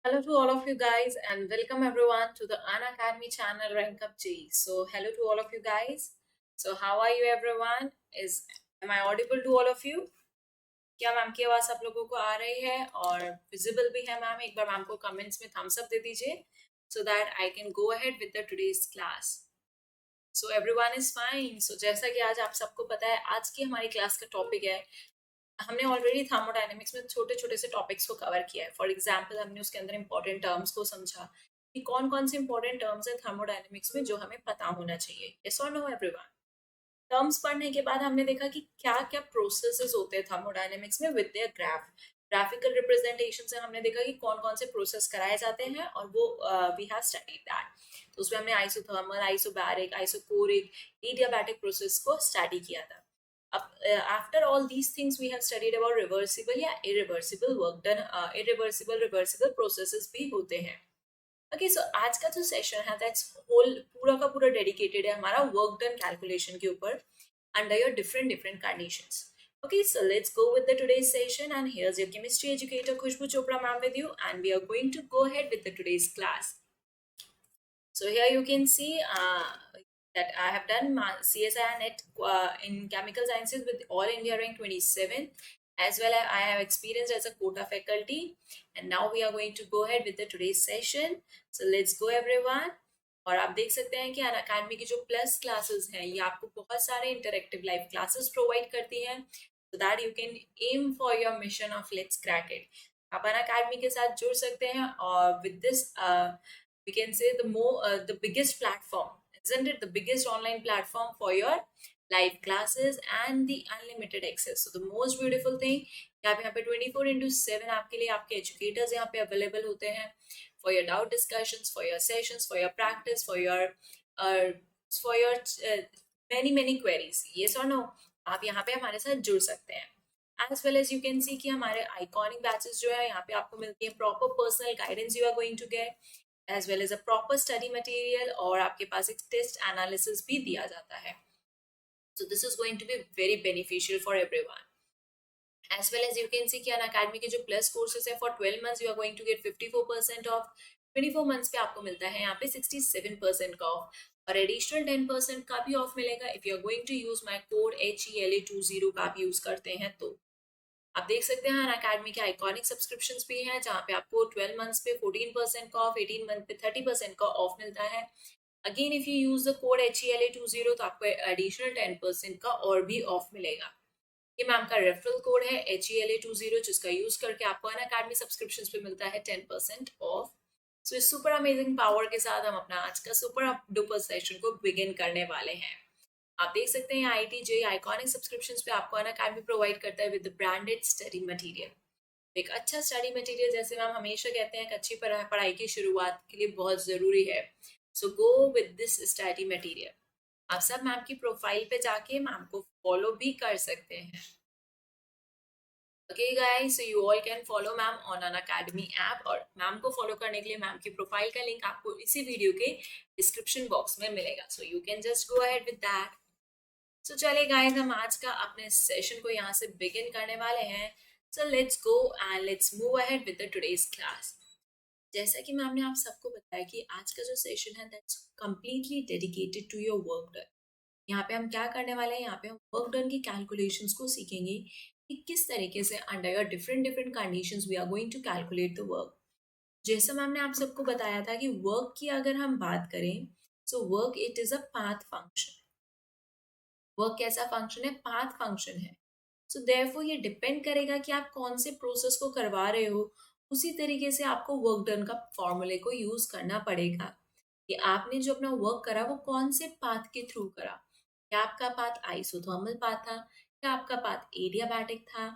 Hello to all of you guys and welcome everyone to the An Academy channel Rank Up G. So hello to all of you guys. So how are you everyone? Am I audible to all of you? क्या ma'am की आवाज आप लोगों को आ रही है और visible भी है मैम? एक बार मैम को कमेंट्स में थम्स अप दे दीजिए so that I can go ahead with the today's class. So everyone is fine. So जैसा कि आज आप सबको पता है आज की हमारी क्लास का टॉपिक है, हमने ऑलरेडी थर्मोडायनेमिक्स में छोटे छोटे से टॉपिक्स को कवर किया है. फॉर एग्जाम्पल हमने उसके अंदर इंपॉर्टेंट टर्म्स को समझा कि कौन कौन से इंपॉर्टेंट टर्म्स है थर्मोडायनेमिक्स में जो हमें पता होना चाहिए. यस और नो एवरीवन? टर्म्स पढ़ने के बाद हमने देखा कि क्या क्या प्रोसेसेस होते हैं थर्मोडायनेमिक्स में विद देयर ग्राफिकल रिप्रेजेंटेशन से हमने देखा कि कौन कौन से प्रोसेस कराए जाते हैं और वो वी हैव स्टडीड दैट. तो उसमें हमने isothermal, isobaric, isochoric, adiabatic process को स्टडी किया था. अब after all these things we have studied about reversible या irreversible work done. Irreversible reversible processes भी होते हैं. ओके, सो आज का जो सेशन है दैट्स होल पूरा का पूरा डेडिकेटेड है हमारा वर्क डन कैलकुलेशन के ऊपर under your different conditions. Okay, so let's go with the today's session and here's your chemistry educator Khushbu Chopra ma'am with you and we are going to go ahead with the today's class. So here you can see that I have done my CSI NET in chemical sciences with all India rank 27, as well as I have experience as a quota faculty, and now we are going to go ahead with the today's session. So let's go everyone. और आप देख सकते हैं कि अन academy की जो plus classes हैं ये आपको बहुत सारे इंटरेक्टिव लाइव क्लासेस प्रोवाइड करती हैं so that you can aim for your mission of let's crack it. आप अन अकेडमी के साथ जुड़ सकते हैं और with this we can say the biggest platform, isn't it, the biggest online platform for your live classes and the unlimited access. So the most beautiful thing कि आप यहाँ पे 24/7 आपके लिए आपके एजुकेटर्स यहाँ पे अवेलेबल होते हैं for your doubt discussions, for your sessions, for your practice, for your many queries. Yes or no? आप यहाँ पे हमारे साथ जुड़ सकते हैं. As well as you can see कि हमारे iconic batches जो है यहाँ पे आपको मिलती है proper personal guidance you are going to get as well as a proper study material और आपके पास एक टेस्ट एनालिसिस भी दिया जाता है. So this is going to be very beneficial for everyone. As well as you can see कि अन academy के जो प्लस कोर्सेज है for 12 months you are going to get 54% of. 24 months पे आपको मिलता है यहाँ पे 67% का ऑफ और एडिशनल 10% का भी ऑफ मिलेगा if you are going to use my code HELA20 का आप यूज करते हैं. तो आप देख सकते हैं अन अकेडमी के आइकॉनिक सब्सक्रिप्शन भी हैं जहाँ पे आपको 12 मंथ्स पे 14% का ऑफ, 18 मंथ पे 30% का ऑफ मिलता है. Again if you use the code HELA20 तो आपको एडिशनल 10% का और भी ऑफ मिलेगा. ये मैम का रेफरल कोड है HELA20 जिसका यूज करके आपको अन अकेडमी सब्सक्रिप्शन पे मिलता है 10% ऑफ. सो इस सुपर अमेजिंग पावर के साथ हम अपना आज का सुपर डुपर सेशन को बिगिन करने वाले हैं. आप देख सकते हैं IIT JEE आइकॉनिक सब्सक्रिप्शंस पे आपको अन अकेडमी प्रोवाइड करता है विद ब्रांडेड स्टडी मटेरियल. एक अच्छा स्टडी मटेरियल जैसे मैम हमेशा कहते हैं कि अच्छी पढ़ाई की शुरुआत के लिए बहुत ज़रूरी है. So go with this study material. आप सब मैम की प्रोफाइल पे जाके मैम को फॉलो भी कर सकते हैं. Okay guys, so you all can follow ma'am on an academy app और मैम को फॉलो करने के लिए मैम की प्रोफाइल का लिंक आपको इसी वीडियो के डिस्क्रिप्शन बॉक्स में मिलेगा. So you can just go ahead with that. So चलिए गाइस हम आज का अपने सेशन को यहाँ से बिगिन करने वाले हैं. सो let's go and let's move ahead with the today's class. जैसा कि मैम ने आप सबको बताया कि आज का जो सेशन है that's completely dedicated to your work done. यहाँ पे हम क्या करने वाले हैं, यहाँ पे हम वर्क डन की कैलकुलेशंस को सीखेंगे कि किस तरीके से under your different conditions we are going to calculate the work. जैसा मैम ने आप सबको बताया था कि वर्क की अगर हम बात करें so work it is a path function. Work कैसा फंक्शन है? पाथ फंक्शन है. सो देयरफॉर ये डिपेंड करेगा कि आप कौन से प्रोसेस को करवा रहे हो, उसी तरीके से आपको वर्क डन का फॉर्मूले को यूज करना पड़ेगा कि आपने जो अपना वर्क करा वो कौन से पाथ के थ्रू करा. क्या आपका पाथ आइसोथर्मल पाथ था, क्या आपका पाथ एडियाबैटिक था,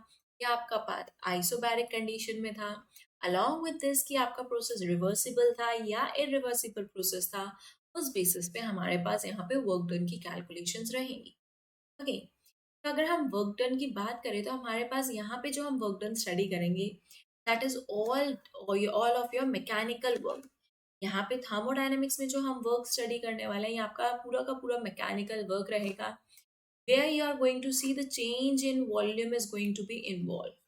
क्या आपका पाथ आइसोबैरिक कंडीशन में था, अलॉन्ग विद दिस कि आपका प्रोसेस रिवर्सिबल था या इरिवर्सिबल प्रोसेस था. उस बेसिस पे हमारे पास यहाँ पे वर्क डन की कैलकुलेशंस रहेंगी. ओके, तो अगर हम वर्क डन की बात करें तो हमारे पास यहाँ पे जो हम वर्क डन स्टडी करेंगे that is all of your mechanical work. यहाँ पे थर्मोडायनेमिक्स में जो हम वर्क स्टडी करने वाले हैं ये आपका पूरा का पूरा मैकेनिकल वर्क रहेगा where you are going to see the change in volume is going to be involved.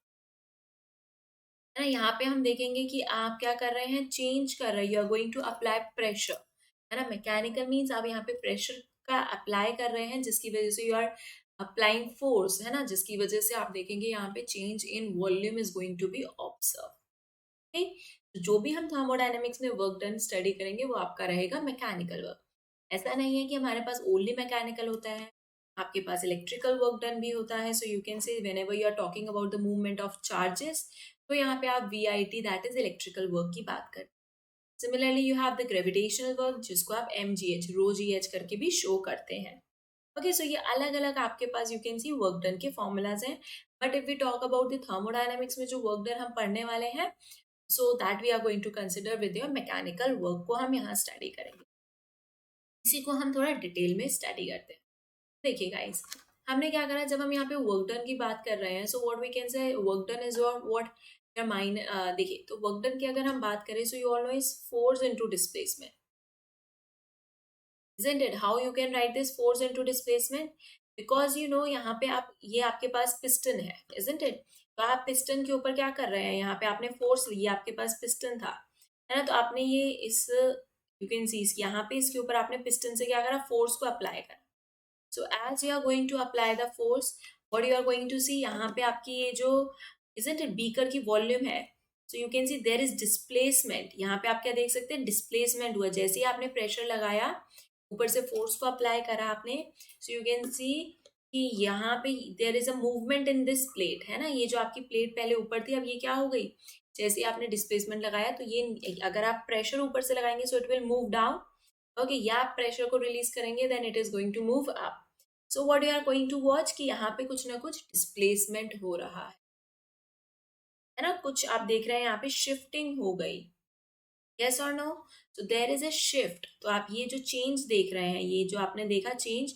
है ना। यहाँ पे हम देखेंगे कि आप क्या कर रहे हैं, चेंज कर रहे हैं, you are going to apply pressure, है ना। मैकेनिकल मीन्स आप यहाँ पे प्रेशर का अप्लाई कर रहे हैं, जिसकी वजह से यू आर अप्लाइंग फोर्स, है ना, जिसकी वजह से आप देखेंगे यहाँ पे change in volume is going to be observe. तो जो भी हम थर्मोडायनेमिक्स में वर्क डन स्टडी करेंगे वो आपका रहेगा मैकेनिकल वर्क। ऐसा नहीं है कि हमारे पास ओनली मैकेनिकल होता है, आपके पास इलेक्ट्रिकल वर्क डन भी होता है। So you can say whenever you are talking about the movement of charges, तो यहाँ पे आप VIT that is electrical work की बात करें। Similarly you have the gravitational work, जिसको आप MGH रो GH करके भी शो करते हैं। ओके, सो ये अलग अलग आपके पास you can see work done के फॉर्मूलाज हैं। But if we talk about the thermodynamics में जो वर्क डन हम पढ़ने वाले हैं, so that we are going to consider with your mechanical work को हम यहाँ स्टडी करेंगे। इसी को हम थोड़ा डिटेल में स्टडी करते हैं। देखिए गाइस, हमने क्या करा, जब हम यहाँ पे वर्क डन की बात कर रहे हैं, so what we can say work done is your what your mind. देखिए, तो वर्क डन की अगर हम बात करें, so you all know is force into displacement, isn't it? How you can write this force into displacement? Because you know यहाँ पे आप, ये आपके पास पिस्टन है, isn't it? तो आप पिस्टन के ऊपर क्या कर रहे हैं, यहाँ पे आपने फोर्स लिया, आपके पास पिस्टन था, है ना। तो आपने ये इस यू कैन सी यहाँ पे इसके ऊपर आपने पिस्टन से क्या करा, फोर्स को अप्लाई करा। So as you are going to apply the force, what you are going to see, यहाँ पे आपकी ये जो isn't it बीकर की वॉल्यूम है, so you can see there is displacement. यहाँ पे आप क्या देख सकते हैं, डिस्प्लेसमेंट हुआ, जैसे ही आपने प्रेशर लगाया, ऊपर से फोर्स को अप्लाई करा आपने, सो यू कैन सी कि यहाँ पे there is a movement in this plate, है ना। ये जो आपकी प्लेट पहले ऊपर थी, अब ये क्या हो गई, जैसे आपने डिस्प्लेसमेंट लगाया, तो ये अगर आप प्रेशर ऊपर से लगाएंगे so it will move down. Okay, या आप प्रेशर को रिलीज करेंगे then it is going to move up. So what you are going to watch कि यहाँ पे कुछ ना कुछ डिस्प्लेसमेंट हो रहा है ना। कुछ आप देख रहे हैं यहाँ पे शिफ्टिंग हो गई, यस और no. So there is a shift. तो आप ये जो चेंज देख रहे हैं, ये जो आपने देखा change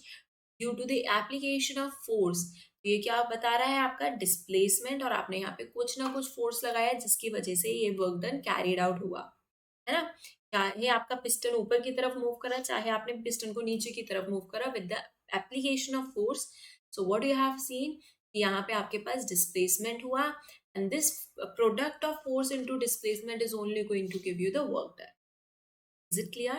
due to the application of force, तो ये क्या बता रहा है, आपका डिस्प्लेसमेंट, और आपने यहाँ पे कुछ ना कुछ फोर्स लगाया जिसकी वजह से ये वर्क डन कैरिड आउट हुआ, है ना। चाहे आपका पिस्टन ऊपर की तरफ मूव करा, चाहे आपने पिस्टन को नीचे की तरफ मूव करा, with the application of force, so what you have scene, यहाँ पे आपके पास डिस्प्लेसमेंट हुआ, and this product of force into displacement is only going to give you the work done. Is it clear?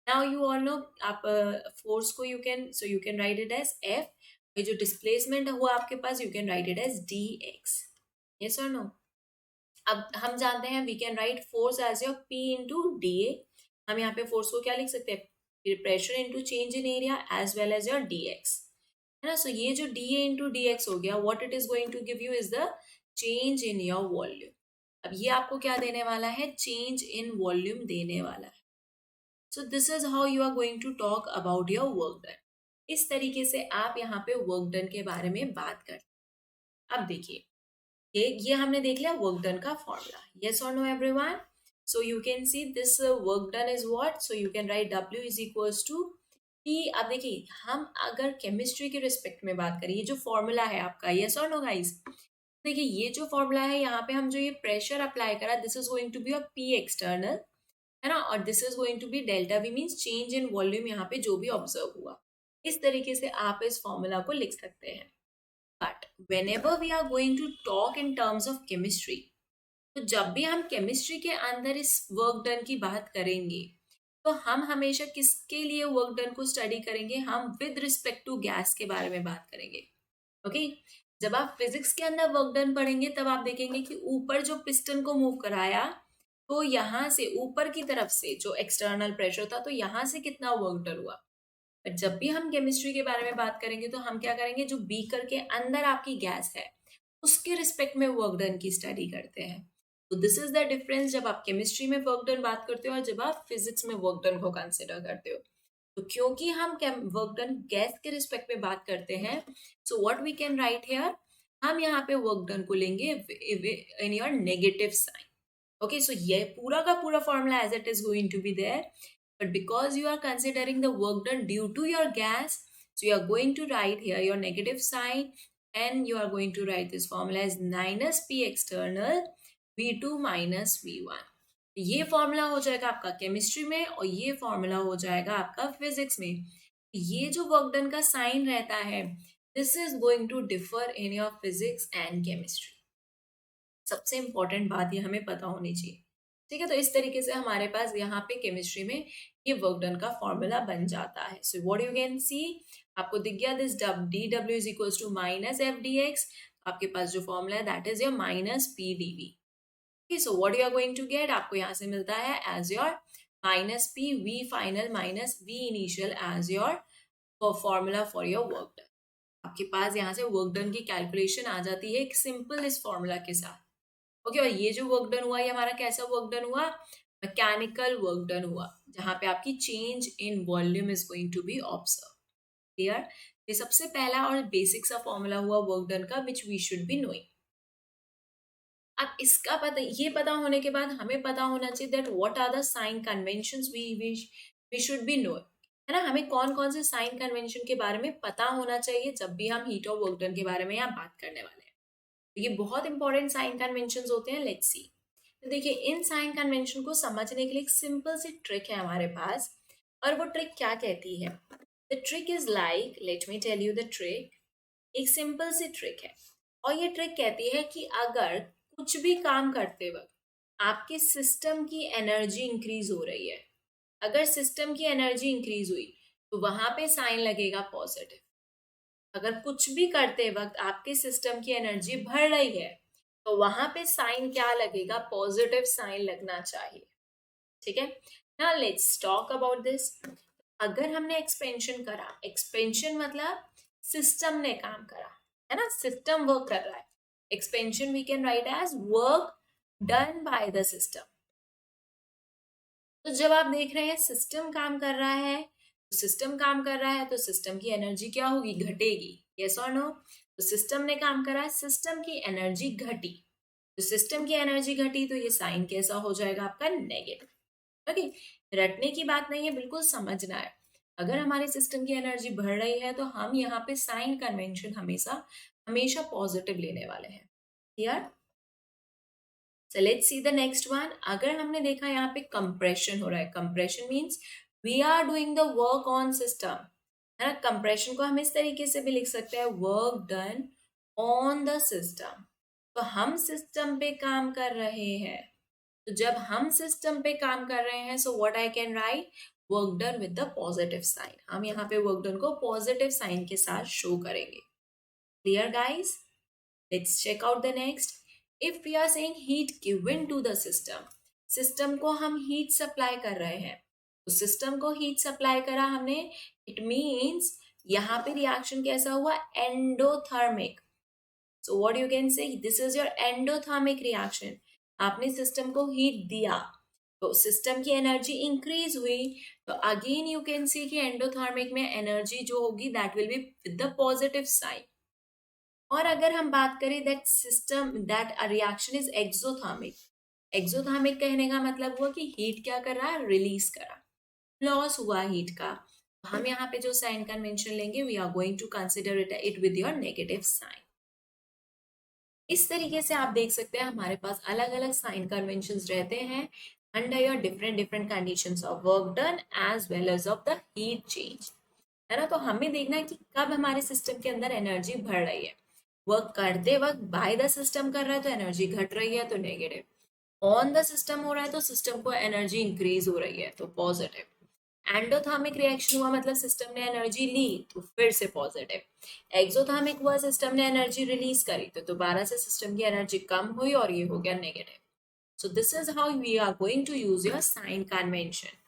Now you all know आप force को you can, so you can write it as F, ये जो displacement हुआ आपके पास, you can write it as dx. Yes or no? अब हम जानते हैं we can write force as your P into dA. हम यहाँ पे force को क्या लिख सकते हैं, pressure into change in area as well as your dx, है ना। सो ये जो dA into dx हो गया, what it is going to give you is the change in your volume. अब ये आपको क्या देने वाला है, चेंज इन वॉल्यूम देने वाला है। So this is how you are going to talk about your work done. इस तरीके से आप यहाँ पे वर्क डन के बारे में बात करते हैं। अब देखिए, ये हमने देख लिया वर्क डन का फॉर्मूला, यस और no everyone. So you can see this work done is what, so you can write W is equals to P। अब देखिए, हम अगर केमिस्ट्री के रिस्पेक्ट में बात करें, ये जो फॉर्मूला है आपका, यस और नो गाइस, देखिए ये जो फॉर्मूला है, यहाँ पे हम जो ये प्रेशर अप्लाई करा, this is going to be a P external, है ना, और this is going to be delta V means change in volume, यहाँ पे जो भी ऑब्जर्व हुआ। इस तरीके से आप इस फॉर्मूला को लिख सकते हैं। But whenever we are going to talk in terms of chemistry, तो जब भी हम केमिस्ट्री के अंदर इस वर्क डन की बात करेंगे, तो हम हमेशा किसके लिए वर्क डन को स्टडी करेंगे, हम विद रिस्पेक्ट टू गैस के बारे में बात करेंगे। ओके, जब आप फिजिक्स के अंदर वर्क डन पढ़ेंगे, तब आप देखेंगे कि ऊपर जो पिस्टन को मूव कराया, तो यहाँ से ऊपर की तरफ से जो एक्सटर्नल प्रेशर था, तो यहाँ से कितना वर्क डन हुआ। बट जब भी हम केमिस्ट्री के बारे में बात करेंगे, तो हम क्या करेंगे, जो बीकर के अंदर आपकी गैस है उसके रिस्पेक्ट में वर्क डन की स्टडी करते हैं। तो दिस इज द डिफरेंस, जब आप केमिस्ट्री में वर्क डन बात करते हो और जब आप फिजिक्स में वर्क डन को कंसिडर करते हो। तो क्योंकि हम वर्क डन गैस के रिस्पेक्ट में बात करते हैं, so what we can write here, हम यहाँ पे वर्क डन को लेंगे in your negative sign. Okay, so ये पूरा का पूरा formula as it is going to be there, but because you are considering the work done due to your gas, so you are going to write here your negative sign, and you are going to write this formula as minus P external V2 minus V1। ये formula हो जाएगा आपका chemistry में, और ये formula हो जाएगा आपका फिजिक्स में। ये जो वर्क डन का साइन रहता है, this is going to differ in your physics and chemistry. सबसे इंपॉर्टेंट बात ये हमें पता होनी चाहिए। ठीक है, तो इस तरीके से हमारे पास यहाँ पे केमिस्ट्री में ये वर्क डन का फॉर्मूला बन जाता है। So what you can see, आपको दिख गया this D W is equal to minus F D X. आपके पास जो फॉर्मूला है that is your minus P D V. So what you are going to get, आपको यहाँ से मिलता है as your minus P V final minus V initial as your formula for your work done. आपके पास यहाँ से वर्क डन की कैलकुलेशन आ जाती है एक सिंपल इस फॉर्मूला के साथ। ओके, और ये जो वर्क डन हुआ ये हमारा कैसा वर्क डन हुआ, मैकेनिकल वर्क डन हुआ, जहां पे आपकी change in volume is going to be observe. Clear, ये सबसे पहला और बेसिक सा फॉर्मूला हुआ वर्क डन का which we should be knowing. अब इसका पता, ये पता होने के बाद हमें पता होना चाहिए that what are the sign conventions we should be know, है ना। हमें कौन कौन से साइन कन्वेंशन के बारे में पता होना चाहिए जब भी हम हीट ऑफ वर्क डन के बारे में यहाँ बात करने वाले हैं। तो ये बहुत इंपॉर्टेंट साइन कन्वेंशंस होते हैं। लेट्स सी, तो देखिए इन साइन कन्वेंशन को समझने के लिए एक सिंपल सी ट्रिक है हमारे पास, और वो ट्रिक क्या कहती है, the trick is like, let me tell you the trick. एक सिंपल सी ट्रिक है, और ये ट्रिक कहती है कि अगर कुछ भी काम करते वक्त आपके सिस्टम की एनर्जी इंक्रीज हो रही है, अगर सिस्टम की एनर्जी इंक्रीज हुई तो वहां पे साइन लगेगा पॉजिटिव। अगर कुछ भी करते वक्त आपके सिस्टम की एनर्जी बढ़ रही है तो वहां पे साइन क्या लगेगा, पॉजिटिव साइन लगना चाहिए। ठीक है, now let's talk about this. अगर हमने एक्सपेंशन करा, एक्सपेंशन मतलब सिस्टम ने काम करा, है ना, सिस्टम वर्क कर रहा है। Expansion we can write as work done by the system. तो जब आप देख रहे हैं सिस्टम काम कर रहा है, तो सिस्टम काम कर रहा है तो सिस्टम की एनर्जी क्या होगी, घटेगी। यस और नो, तो सिस्टम ने काम करा, सिस्टम की एनर्जी घटी, तो सिस्टम की एनर्जी घटी तो ये साइन कैसा हो जाएगा आपका, नेगेटिव। ओके, रटने की बात नहीं है, बिल्कुल समझना है। अगर हमारे सिस्टम की एनर्जी बढ़ रही है तो हम यहाँ पे साइन कन्वेंशन हमेशा हमेशा पॉजिटिव लेने वाले हैं। Clear, so let's see the next one. अगर हमने देखा यहाँ पे कंप्रेशन हो रहा है, compression means we are doing the work on system, है ना। कंप्रेशन को हम इस तरीके से भी लिख सकते हैं, work done on the system. तो हम सिस्टम पे काम कर रहे हैं, तो जब हम सिस्टम पे काम कर रहे हैं so what I can write, work done with the positive sign. हम यहाँ पे वर्क डन को पॉजिटिव साइन के साथ शो करेंगे। Clear guys, let's check out the next. If we are saying heat given to the system, system को हम heat supply कर रहे हैं, तो सिस्टम को हीट सप्लाई करा हमने, इट मीन्स यहाँ पे रिएक्शन कैसा हुआ, endothermic. So what you can से, this is your endothermic reaction. आपने सिस्टम को हीट दिया तो सिस्टम की एनर्जी इंक्रीज हुई, तो अगेन यू कैन सी कि एंडोथर्मिक में एनर्जी जो होगी that will be with the positive sign. और अगर हम बात करें that system that a reaction is exothermic, exothermic कहने का मतलब हुआ कि हीट क्या कर रहा है, रिलीज कर रहा, लॉस हुआ हीट का। हम यहाँ पे जो साइन कन्वेंशन लेंगे we are going to consider it with your negative sign. इस तरीके से आप देख सकते हैं हमारे पास अलग अलग साइन कन्वेंशन रहते हैं under your different different conditions of work done as well as of the heat change, है ना। तो हमें देखना है कि कब हमारे सिस्टम के अंदर एनर्जी बढ़ रही है, वर्क करते वक्त बाय द सिस्टम कर रहा है तो एनर्जी घट रही है तो नेगेटिव, ऑन द सिस्टम हो रहा है तो सिस्टम को एनर्जी इंक्रीज हो रही है तो पॉजिटिव, एंडोथर्मिक रिएक्शन हुआ मतलब सिस्टम ने एनर्जी ली तो फिर से पॉजिटिव, एक्सोथर्मिक हुआ सिस्टम ने एनर्जी रिलीज करी तो दोबारा से सिस्टम की एनर्जी कम हुई और ये हो गया negative. So this is how we are going to use your sign convention.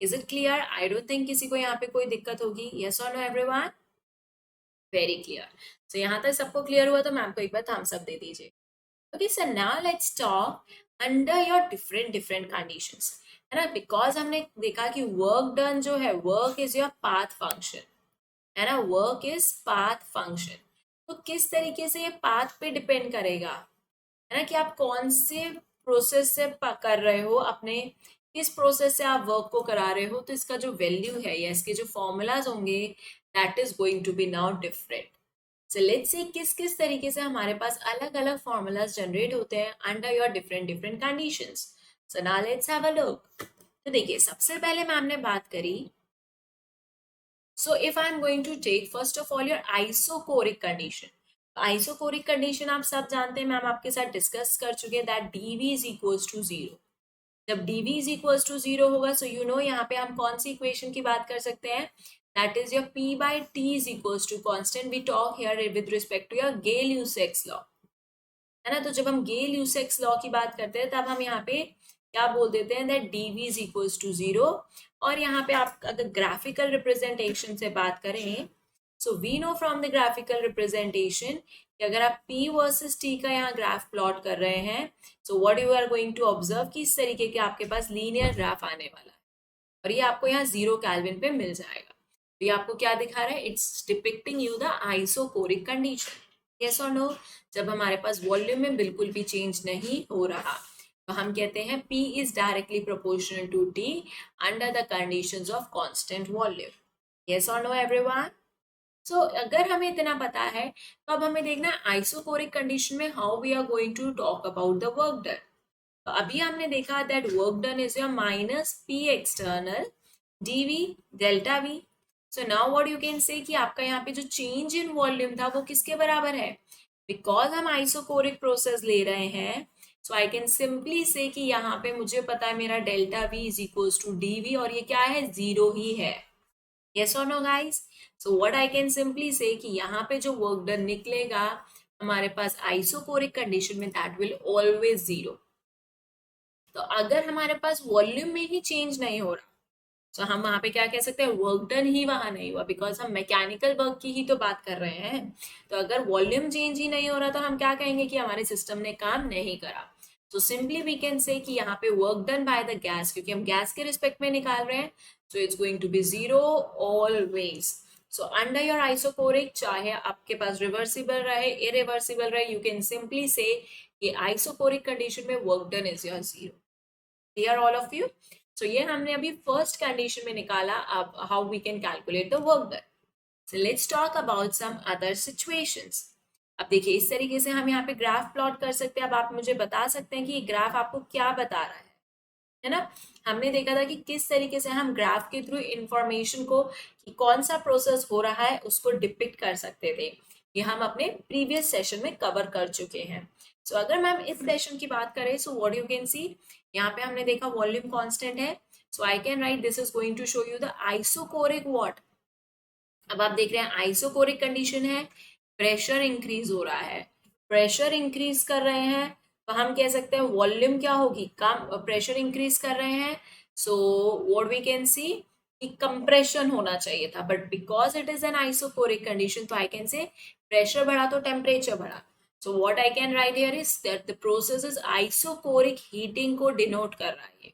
Is it clear, I don't think किसी को यहाँ पे कोई दिक्कत होगी। यस और no everyone, very clear. So यहाँ तक सबको क्लियर हुआ तो मैम को एक बार थम्स अप दे दीजिए। Okay sir, now let's talk under your different different conditions, है ना। बिकॉज हमने देखा कि वर्क डन जो है, work is your path function, है ना, वर्क इज पाथ फंक्शन। तो किस तरीके से ये पाथ पे डिपेंड करेगा, है ना, कि आप कौन से प्रोसेस से कर रहे हो, अपने किस प्रोसेस से आप वर्क को करा रहे हो, तो इसका जो वैल्यू है या इसके जो फॉर्मूलाज होंगे that is going to be now different. So let's see किस किस तरीके से हमारे पास अलग अलग फॉर्मूलाज जनरेट होते हैं under your different different conditions. So now let's have a look. तो देखिए सबसे पहले मैम ने बात करी, so if I am going to take first of all your isochoric condition, isochoric condition आप सब जानते हैं, मैम आपके साथ डिस्कस कर चुके हैं that dv is equals to zero. जब dv is equals to zero होगा सो यू नो यहाँ पे हम कौन सी इक्वेशन की बात कर सकते हैं, that is your p by T is equals to constant. We talk here with respect to your Gay Lussac's law, है ना। तो जब हम गेल-यूसेक्स लॉ की बात करते हैं तब हम यहाँ पे क्या बोल देते हैं, that dv is equals to zero. और यहाँ पे आप अगर ग्राफिकल रिप्रेजेंटेशन से बात करें, so we know from the graphical representation कि अगर आप p वर्सेस t का यहाँ ग्राफ प्लॉट कर रहे हैं, so what you are going to observe कि इस तरीके के आपके पास लीनियर ग्राफ आने वाला है और ये आपको यहाँ 0 केल्विन पे मिल जाएगा। तो ये आपको क्या दिखा रहा है, it's depicting you the isochoric condition, yes और नो। जब हमारे पास वॉल्यूम में बिल्कुल भी चेंज नहीं हो रहा तो हम कहते हैं P is directly proportional to T under the conditions of constant volume, yes और नो एवरीवन। सो अगर हमें इतना पता है तो अब हमें देखना है आइसोकोरिक कंडीशन में how we are going to talk about the work done. तो अभी हमने देखा that work done is your minus P external dV delta V। So now what you can say कि आपका यहाँ पे जो चेंज इन वॉल्यूम था वो किसके बराबर है, बिकॉज हम आइसोकोरिक प्रोसेस ले रहे हैं सो आई कैन सिंपली से कि यहाँ पे मुझे पता है मेरा delta V is equals to dV और ये क्या है, जीरो ही है, यस और no guys. So what I can simply say कि यहाँ पे जो वर्क डन निकलेगा हमारे पास आइसोकोरिक कंडीशन में दैट विल ऑलवेज जीरो। तो अगर हमारे पास वॉल्यूम में ही चेंज नहीं हो रहा तो हम वहां पे क्या कह सकते हैं, वर्क डन ही वहां नहीं हुआ, बिकॉज हम मैकेनिकल वर्क की ही तो बात कर रहे हैं। तो अगर वॉल्यूम चेंज ही नहीं हो रहा तो हम क्या कहेंगे कि हमारे सिस्टम ने काम नहीं करा। तो सिंपली वी कैन से कि यहाँ पे work done by the gas, क्योंकि हम गैस के रिस्पेक्ट में निकाल रहे हैं, so it's going to be zero always. So under your isochoric, चाहे आपके पास रिवर्सिबल रहे इरिवर्सिबल रहे, यू कैन सिंपली से कि आइसोकोरिक कंडीशन में work done is your zero. Clear all of you. So ये हमने अभी फर्स्ट कंडीशन में निकाला, अब how we can calculate the work done. So let's talk about some other situations. अब देखिए इस तरीके से हम यहाँ पे ग्राफ प्लॉट कर सकते हैं। अब आप मुझे बता सकते हैं कि ये ग्राफ आपको क्या बता रहा है ना। हमने देखा था कि किस तरीके से हम ग्राफ के थ्रू इंफॉर्मेशन को कि कौन सा प्रोसेस हो रहा है उसको डिपिक्ट कर सकते थे, ये हम अपने प्रीवियस सेशन में कवर कर चुके हैं। सो अगर मैम इस सेशन की बात करें, so what you can see, यहाँ पे हमने देखा वॉल्यूम कांस्टेंट है, so I can write this is going to show you the isochoric what. अब आप देख रहे हैं आइसोकोरिक कंडीशन है, प्रेशर इंक्रीज हो रहा है, प्रेशर इंक्रीज कर रहे हैं तो हम कह सकते हैं वॉल्यूम क्या होगी, कम, प्रेशर इंक्रीज कर रहे हैं, so what we can see कि कंप्रेशन होना चाहिए था, but because it is an isochoric condition तो आई कैन से प्रेशर बढ़ा तो टेम्परेचर बढ़ा। So what I can write here is that the process is isochoric heating को denote कर रहा है।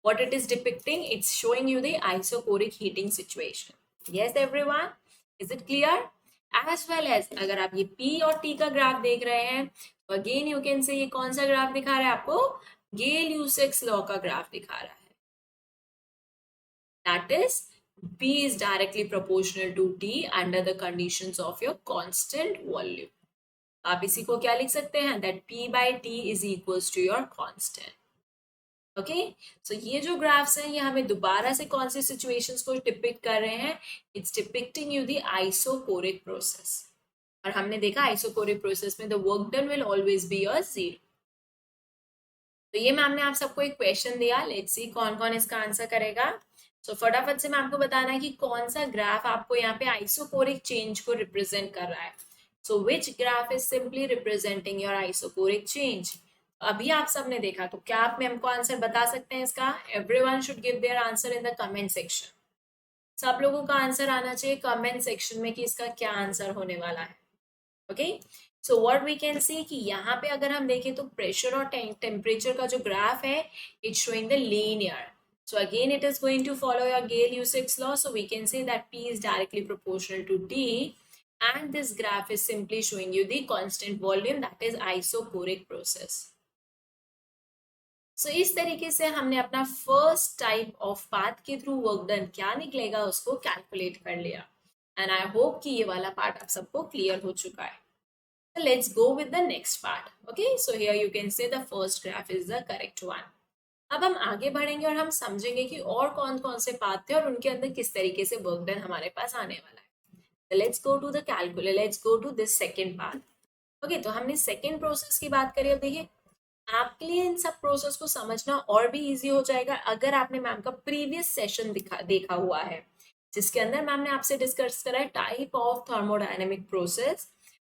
What it is depicting, it's showing you the isocoric heating situation. Yes everyone, is it clear? As well as अगर आप ये P और T का graph देख रहे हैं तो अगेन यू कैन से ये कौन सा ग्राफ दिखा रहा है आपको, गेल-यूसेक्स लॉ का ग्राफ दिखा रहा है, that is P is directly proportional to T under the conditions of your constant volume. आप इसी को क्या लिख सकते हैं, that P by T is equals to your constant. Okay so ये जो ग्राफ्स हैं ये हमें दोबारा से कौन सी सिचुएशंस को डिपिक्ट कर रहे हैं, it's depicting you the isochoric process. और हमने देखा आइसोकोरिक प्रोसेस में the work done will always be a zero. तो ये मैम ने आप सबको एक क्वेश्चन दिया, लेट्स सी कौन कौन इसका आंसर करेगा। सो फटाफट से मैं आपको बताना है कि कौन सा ग्राफ आपको यहाँ पे आइसोकोरिक चेंज को रिप्रेजेंट कर रहा है। So which graph is simply representing your isochoric change. अभी आप सबने देखा तो क्या आप मैम को आंसर बता सकते हैं इसका, everyone should give their answer in the comment section. सब लोगों का आंसर आना चाहिए कमेंट सेक्शन में कि इसका क्या आंसर होने वाला है। Okay so what we can see कि यहाँ पे अगर हम देखें तो प्रेशर और टेम्परेचर का जो ग्राफ है it's showing the linear, so again it is going to follow your Gale-Yusek's law, so we can say that P is directly proportional to T and this graph is simply showing you the constant volume, that is isocoric process. So इस तरीके से हमने अपना first type of path के through work done क्या निकलेगा उसको calculate कर लिया, एंड आई होप कि ये वाला पार्ट आप सबको क्लियर हो चुका है। So let's go with the next part. Okay, so here you can say the first graph is the correct one. अब हम आगे बढ़ेंगे और हम समझेंगे कि और कौन कौन से पाथ थे और उनके अंदर किस तरीके से वर्क डन हमारे पास आने वाला है। Let's go to the calculator, let's go to this second part. Okay, तो हमने सेकेंड प्रोसेस की बात करी. अब देखिए, आपके लिए इन सब प्रोसेस को समझना और भी इजी हो जाएगा अगर आपने मैम का प्रीवियस सेशन देखा हुआ है, जिसके अंदर मैम ने आपसे डिस्कस करा है type of thermodynamic process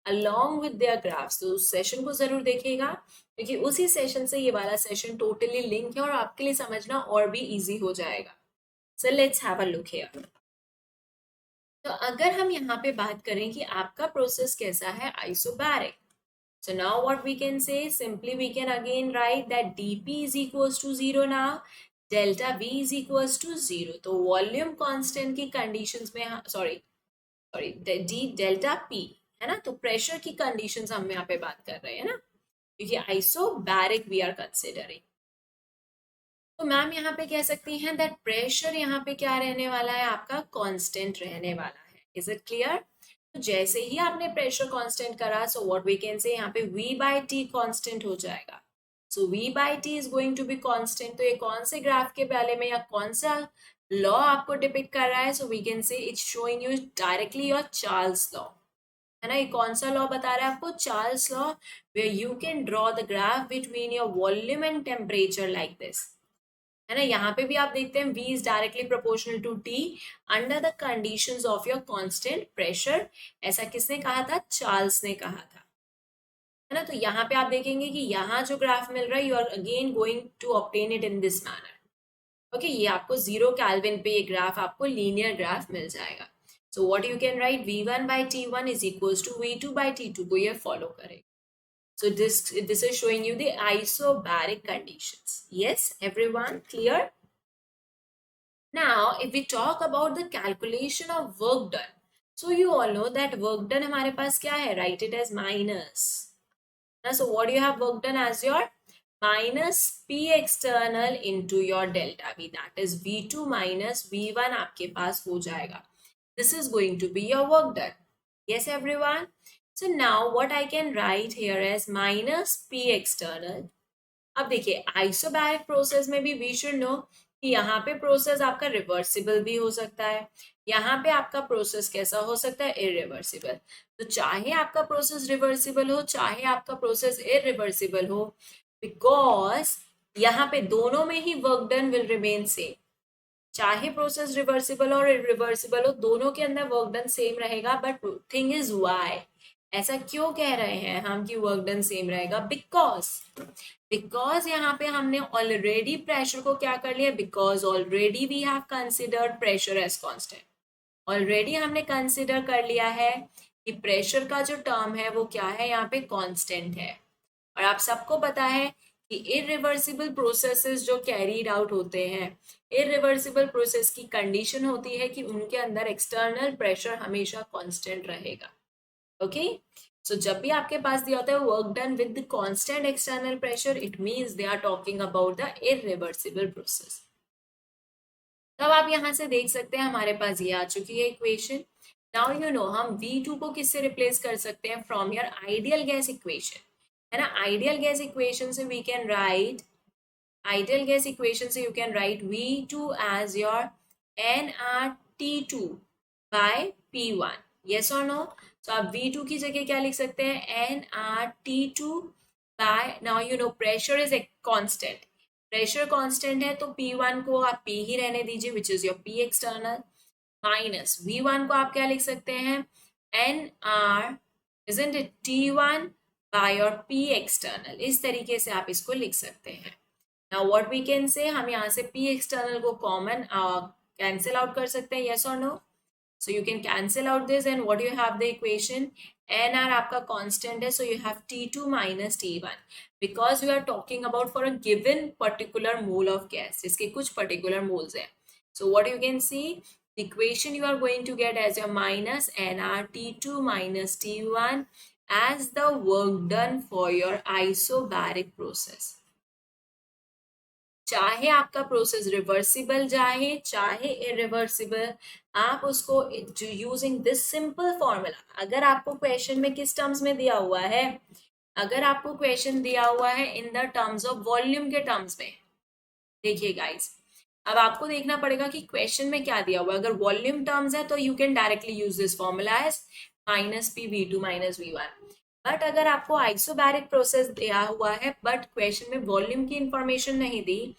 along with their graphs. तो उस सेशन को जरूर देखिएगा, क्योंकि उसी सेशन से ये वाला सेशन टोटली लिंक है और आपके लिए समझना और भी इजी हो जाएगा. सो let's have a look here. तो अगर हम यहाँ पे बात करें कि आपका प्रोसेस कैसा है, isobaric. So now what we can say, simply we can again write that dP is equals to 0 now, delta V is equals to 0. तो वॉल्यूम कांस्टेंट की कंडीशंस में, सॉरी डी डेल्टा P है ना, तो pressure की conditions हम यहाँ पे बात कर रहे हैं ना, क्योंकि आइसोबैरिक वी आर कंसिडरिंग. तो मैम यहाँ पे कह सकती हैं दैट प्रेशर यहाँ पे क्या रहने वाला है, आपका कांस्टेंट रहने वाला है. Is it clear? तो जैसे ही आपने प्रेशर कांस्टेंट करा, सो व्हाट वी कैन से यहाँ पे V बाई टी कांस्टेंट हो जाएगा. So V by T is going to be constant. तो ये कौन से ग्राफ के बारे में या कौन सा लॉ आपको डिपिक्ट कर रहा है? So we can say it's showing you directly your Charles law, है ना. ये कौन सा लॉ बता रहा है आपको? Charles law, where you can draw the graph between your volume and temperature like this, है ना. यहाँ पे भी आप देखते हैं V is directly proportional to T under the conditions of your constant pressure. ऐसा किसने कहा था? चार्ल्स ने कहा था, है ना. तो यहाँ पे आप देखेंगे कि यहाँ जो ग्राफ मिल रहा है, you are again going to obtain it in this manner. Okay, ये आपको 0 केल्विन पे ये ग्राफ आपको लीनियर ग्राफ मिल जाएगा. So what you can write, V1 by T1 is equals to V2 by T2 को ये फॉलो करेगा. So this is showing you the isobaric conditions. Yes, everyone clear? Now, if we talk about the calculation of work done, so you all know that work done हमारे पास क्या है? Write it as minus. Now, so what do you have work done as your minus P external into your delta V, that is V2 minus V1 आपके पास हो जाएगा. This is going to be your work done. Yes, everyone? So now what I can write here as minus P external. अब देखिए, isobaric process में भी we should know कि यहाँ पे प्रोसेस आपका रिवर्सिबल भी हो सकता है, यहाँ पे आपका प्रोसेस कैसा हो सकता है? इरिवर्सिबल. तो चाहे आपका प्रोसेस रिवर्सिबल हो, चाहे आपका प्रोसेस इरिवर्सिबल हो, बिकॉज यहाँ पे दोनों में ही work done will remain same. चाहे प्रोसेस रिवर्सिबल और इरिवर्सिबल हो, दोनों के अंदर वर्क डन सेम रहेगा. बट थिंग इज वाई, ऐसा क्यों कह रहे हैं हम कि वर्क डन सेम रहेगा? बिकॉज यहाँ पे हमने ऑलरेडी प्रेशर को क्या कर लिया, because already we have considered pressure as constant. Already हमने कंसिडर कर लिया है कि प्रेशर का जो टर्म है वो क्या है, यहाँ पे कांस्टेंट है. और आप सबको पता है कि इरिवर्सिबल प्रोसेसेस जो कैरीड आउट होते हैं, इरिवर्सिबल प्रोसेस की कंडीशन होती है कि उनके अंदर एक्सटर्नल प्रेशर हमेशा कांस्टेंट रहेगा. ओके, सो जब भी आपके पास दिया होता है work done with constant external pressure, it means they are talking about the irreversible process. तब आप यहां से देख सकते हैं हमारे पास ये आ चुकी है इक्वेशन. नाउ यू नो हम V2 को किससे रिप्लेस कर सकते हैं? From your ideal gas equation, है ना. आइडियल गैस इक्वेशन से we can write, ideal gas equation से you can write V2 as your nRT2 by P1. Yes और नो? तो आप V2 की जगह क्या लिख सकते हैं? nRT2 by, now you know pressure is a constant, pressure constant है तो P1 को आप P ही रहने दीजिए, which is your P external, minus V1 को आप क्या लिख सकते हैं? nR isn't it T1 by your P external. इस तरीके से आप इसको लिख सकते हैं. Now what we can say, हम यहाँ से P external को कॉमन कैंसिल आउट कर सकते हैं. yes or no? So you can cancel out this and what you have the equation, nR आपका constant है, so you have T2 minus T1 because we are talking about for a given particular mole of gas, इसके कुछ particular moles हैं. So what you can see, the equation you are going to get as your minus nR T2 minus T1 as the work done for your isobaric process. चाहे आपका process reversible जाए चाहे irreversible, आप उसको using this simple formula, अगर आपको question में किस टर्म्स में दिया हुआ है, अगर आपको क्वेश्चन दिया हुआ है in the terms of volume के टर्म्स में, देखिए गाइस, अब आपको देखना पड़ेगा कि क्वेश्चन में क्या दिया हुआ है। अगर वॉल्यूम टर्म्स है तो you can directly use this formula as minus P V two minus V one. But अगर आपको आइसोबैरिक प्रोसेस दिया हुआ है बट क्वेश्चन में वॉल्यूम की इंफॉर्मेशन नहीं दी,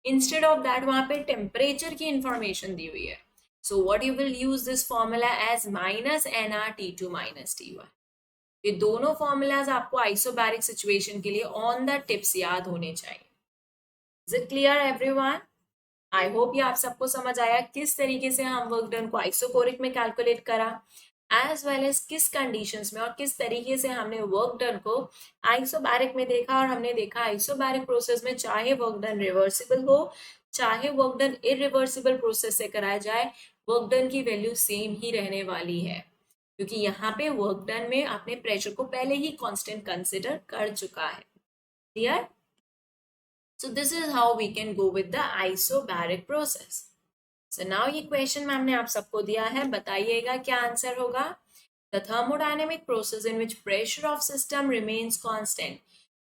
इंस्टेड ऑफ दैट वहां पे टेम्परेचर की इंफॉर्मेशन दी हुई है, so what you will use this formula as minus n R T two minus T one. ये दोनों फॉर्मूलाज आपको आइसोबैरिक सिचुएशन के लिए ऑन द टिप्स याद होने चाहिए। Is it clear everyone? I hope ये आप सबको समझ आया किस तरीके से हम वर्क डन को आइसोकोरिक में कैलकुलेट करा, एज वेल एज किस कंडीशंस में और किस तरीके से हमने वर्क डन को आइसोबैरिक में देखा। और हमने देखा आइसोबैरिक प्रोसेस में चाहे वर्क डन रिवर्सिबल हो चाहे वर्क डन इरिवर्सिबल प्रोसेस से कराया जाए, वर्क डन की वैल्यू सेम ही रहने वाली है, क्योंकि यहाँ पे वर्क डन में आपने प्रेशर को पहले ही कांस्टेंट कंसिडर कर चुका है। Clear? So this is how we can go with the isobaric process. So now ये क्वेश्चन मैम ने आप सबको दिया है, बताइएगा क्या आंसर होगा। The thermodynamic process in which pressure of system remains constant.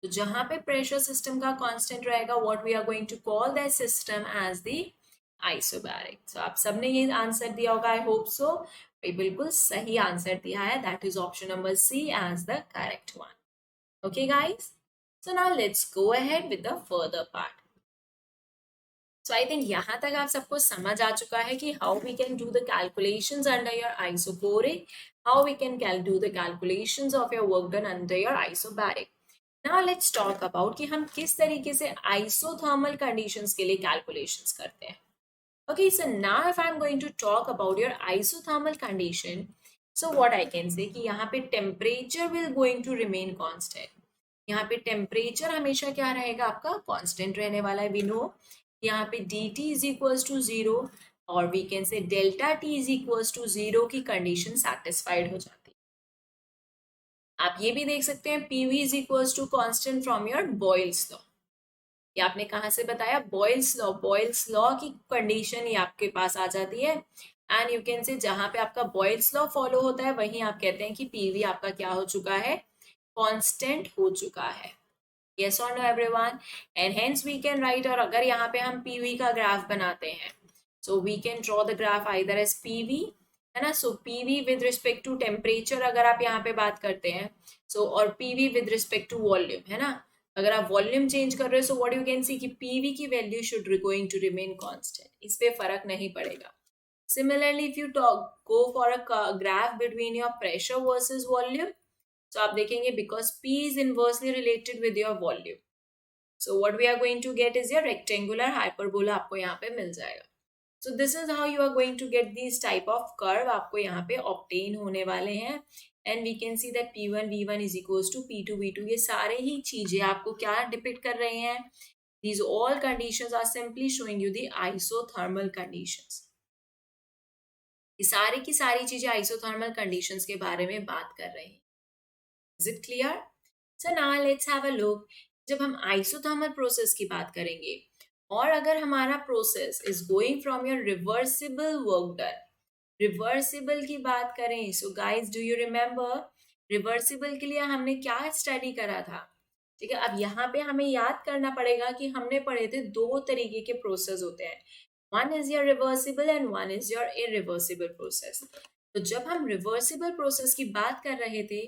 तो जहां पे प्रेशर सिस्टम का कांस्टेंट रहेगा, what we are going to call that system as the isobaric. So आप सबने ये आंसर दिया होगा, I hope so. ये बिल्कुल सही आंसर दिया है, that is option number C as the correct one. Okay guys? So now let's go ahead with the further part. So I think यहाँ तक आप सबको समझ आ चुका है कि how we can do the calculations under your isobaric, how we can do the calculations of your work done under your isobaric. Now let's talk about कि हम किस तरीके से isothermal conditions के लिए calculations करते हैं. Okay, so now if I'm going to talk about your isothermal condition, so what I can say कि यहाँ पे temperature will going to remain constant. यहाँ पे टेम्परेचर हमेशा क्या रहेगा, आपका कांस्टेंट रहने वाला है। वी नो यहाँ पे dt is equals to zero और we can say delta t is equals to zero की कंडीशन सेटिस्फाइड हो जाती है। आप ये भी देख सकते हैं pv is equals to constant from your Boyle's law. ये आपने कहाँ से बताया? Boyle's law. बॉयल्स लॉ की कंडीशन ये आपके पास आ जाती है एंड यू कैन से जहां पे आपका बॉयल्स लॉ फॉलो होता है वहीं आप कहते हैं कि pv आपका क्या हो चुका है, कांस्टेंट हो चुका है। Yes or no everyone? And hence we can write, और अगर यहाँ पे हम PV का ग्राफ बनाते हैं, so we can draw the graph either as PV, है ना। so PV with respect to temperature अगर आप यहाँ पे बात करते हैं, so और PV with respect to volume, है ना। अगर आप वॉल्यूम चेंज कर रहे हो, so what you can see कि PV की value should going to remain constant, इस पे फर्क नहीं पड़ेगा। Similarly, if you go for a graph between your pressure versus volume, so आप देखेंगे because P is inversely related with your volume, so what we are going to get is your rectangular hyperbola आपको यहाँ पे मिल जाएगा। so this is how you are going to get these type of curve आपको यहाँ पे obtain होने वाले हैं and we can see that P1 V1 is equals to P2 V2। ये सारे ही चीजें आपको क्या डिपिक्ट कर रहे हैं? These all conditions are simply showing you the isothermal conditions। ये सारी की सारी चीजें isothermal conditions के बारे में बात कर रहे हैं। Is it clear? So now let's have a look। जब हम isothermal process की बात करेंगे और अगर हमारा process is going from your reversible work done, reversible की बात करें, so guys do you remember reversible के लिए हमने क्या स्टडी करा था? ठीक है, अब यहाँ पे हमें याद करना पड़ेगा कि हमने पढ़े थे दो तरीके के प्रोसेस होते हैं, one is your reversible and one is your irreversible process. तो जब हम रिवर्सिबल प्रोसेस की बात कर रहे थे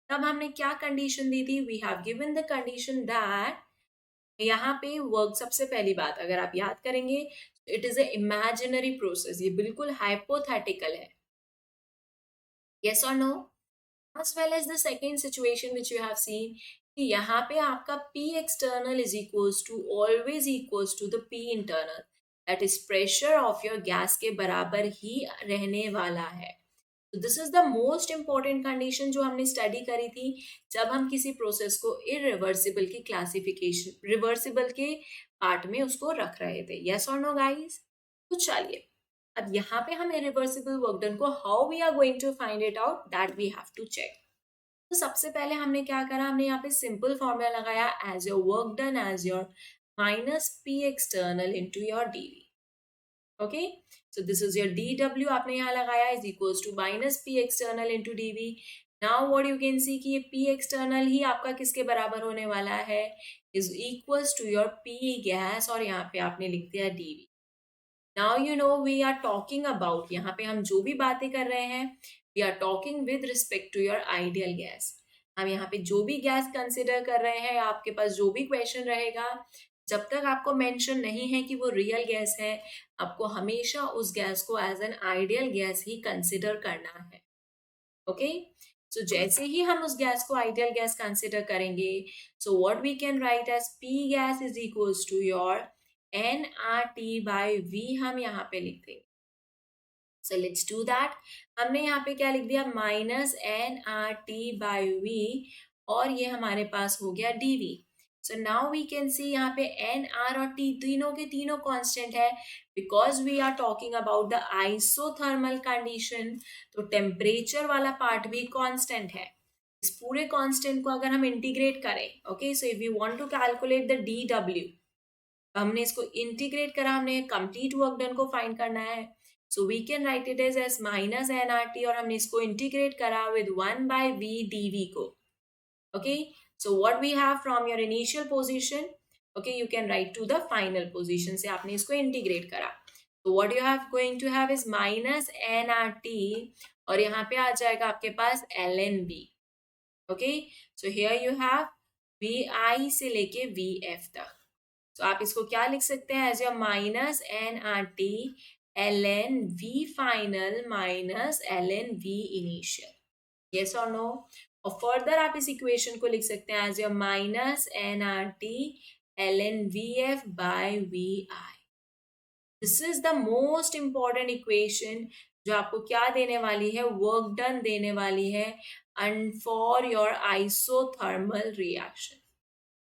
तब हमने क्या कंडीशन दी थी? We have given the condition that, यहाँ पे वर्क सबसे पहली बात अगर आप याद करेंगे, it is a imaginary process, ये बिल्कुल हाइपोथेटिकल है। यस और no? As well as the second situation which you have seen कि यहाँ पे आपका P external is equals to always equals to the P internal, that is pressure of your gas के बराबर ही रहने वाला है। तो this is the most important condition जो हमने स्टडी करी थी जब हम किसी प्रोसेस को इरिवर्सिबल की क्लासिफिकेशन, रिवर्सिबल के पार्ट में उसको रख रहे थे। यस और नो गाइस? तो चलिए अब यहाँ पे हम इरिवर्सिबल वर्क डन को how we are going to find it out, that we have to check. तो सबसे पहले हमने क्या करा, हमने यहाँ पे सिंपल फॉर्मूला लगाया as your work done as your minus P external into your dV। ओके, so this is your dw आपने यहाँ लगाया is equals to minus P external into dV। now what you can see कि ये P external ही आपका किसके बराबर होने वाला है, is equals to your P gas और यहाँ पे आपने लिख दिया dV। Now you know we are talking about, यहाँ पे हम जो भी बातें कर रहे हैं, we are talking with respect to your ideal gas. हम यहाँ पे जो भी गैस कंसिडर कर रहे हैं, आपके पास जो भी क्वेश्चन रहेगा, जब तक आपको मेंशन नहीं है कि वो रियल गैस है, आपको हमेशा उस गैस को एज एन आइडियल गैस ही कंसिडर करना है। ओके, सो जैसे ही हम उस गैस को आइडियल गैस कंसिडर करेंगे, so what we can write as P gas is equals to your nRT/V हम यहाँ पे लिख देंगे। So let's do that. हमने यहाँ पे क्या लिख दिया, -nRT/V, और ये हमारे पास हो गया dV। So now we can see यहाँ पे n, r और t तीनों के तीनों कांस्टेंट है, because we are talking about the isothermal condition, तो टेम्परेचर वाला पार्ट भी कांस्टेंट है। इस पूरे कांस्टेंट को अगर हम इंटीग्रेट करें, okay, so if you want to calculate the dW, हमने इसको इंटीग्रेट करा, हमने कंप्लीट वर्क डन को फाइंड करना है, so we can write it as -nRT, और हमने इसको इंटीग्रेट करा विद 1/v dV को। Okay, so what we have from your initial position, okay, you can write to the final position से आपने इसको इंटीग्रेट करा, तो what you have going to have is -nRT, और यहाँ पे आ जाएगा आपके पास lnV। Okay, so here you have VI से लेके VF तक। तो आप इसको क्या लिख सकते हैं, as your -nRT lnV final -lnV initial, yes or no? और फर्दर आप इस इक्वेशन को लिख सकते हैं as your -nRT lnVF/VI। This is the most important equation जो आपको क्या देने वाली है, वर्क डन देने वाली है and for your isothermal reaction.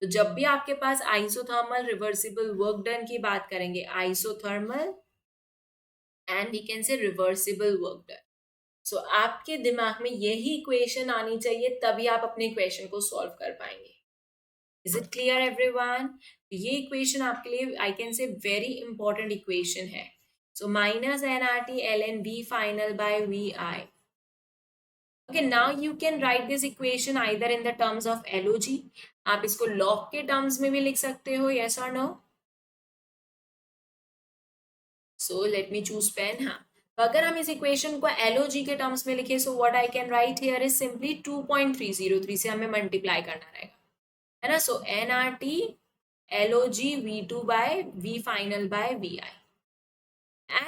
तो जब भी आपके पास आइसोथर्मल रिवर्सिबल वर्क डन की बात करेंगे, isothermal and we can say reversible work done, so आपके दिमाग में यही इक्वेशन आनी चाहिए, तभी आप अपने इक्वेशन को सॉल्व कर पाएंगे। Is it clear everyone? ये इक्वेशन आपके लिए आई कैन से वेरी इंपॉर्टेंट इक्वेशन है। सो -nRT lnV final/VI। Okay, now you can write this equation either in the terms of LOG, आप इसको log के टर्म्स में भी लिख सकते हो, yes or no? So let me choose pen। हाँ, तो अगर हम इस इक्वेशन को LOG के टर्म्स में लिखे, so what I can write here is simply 2.303 से हमें मल्टीप्लाई करना रहेगा, है ना। So nRT log V2/V final/VI,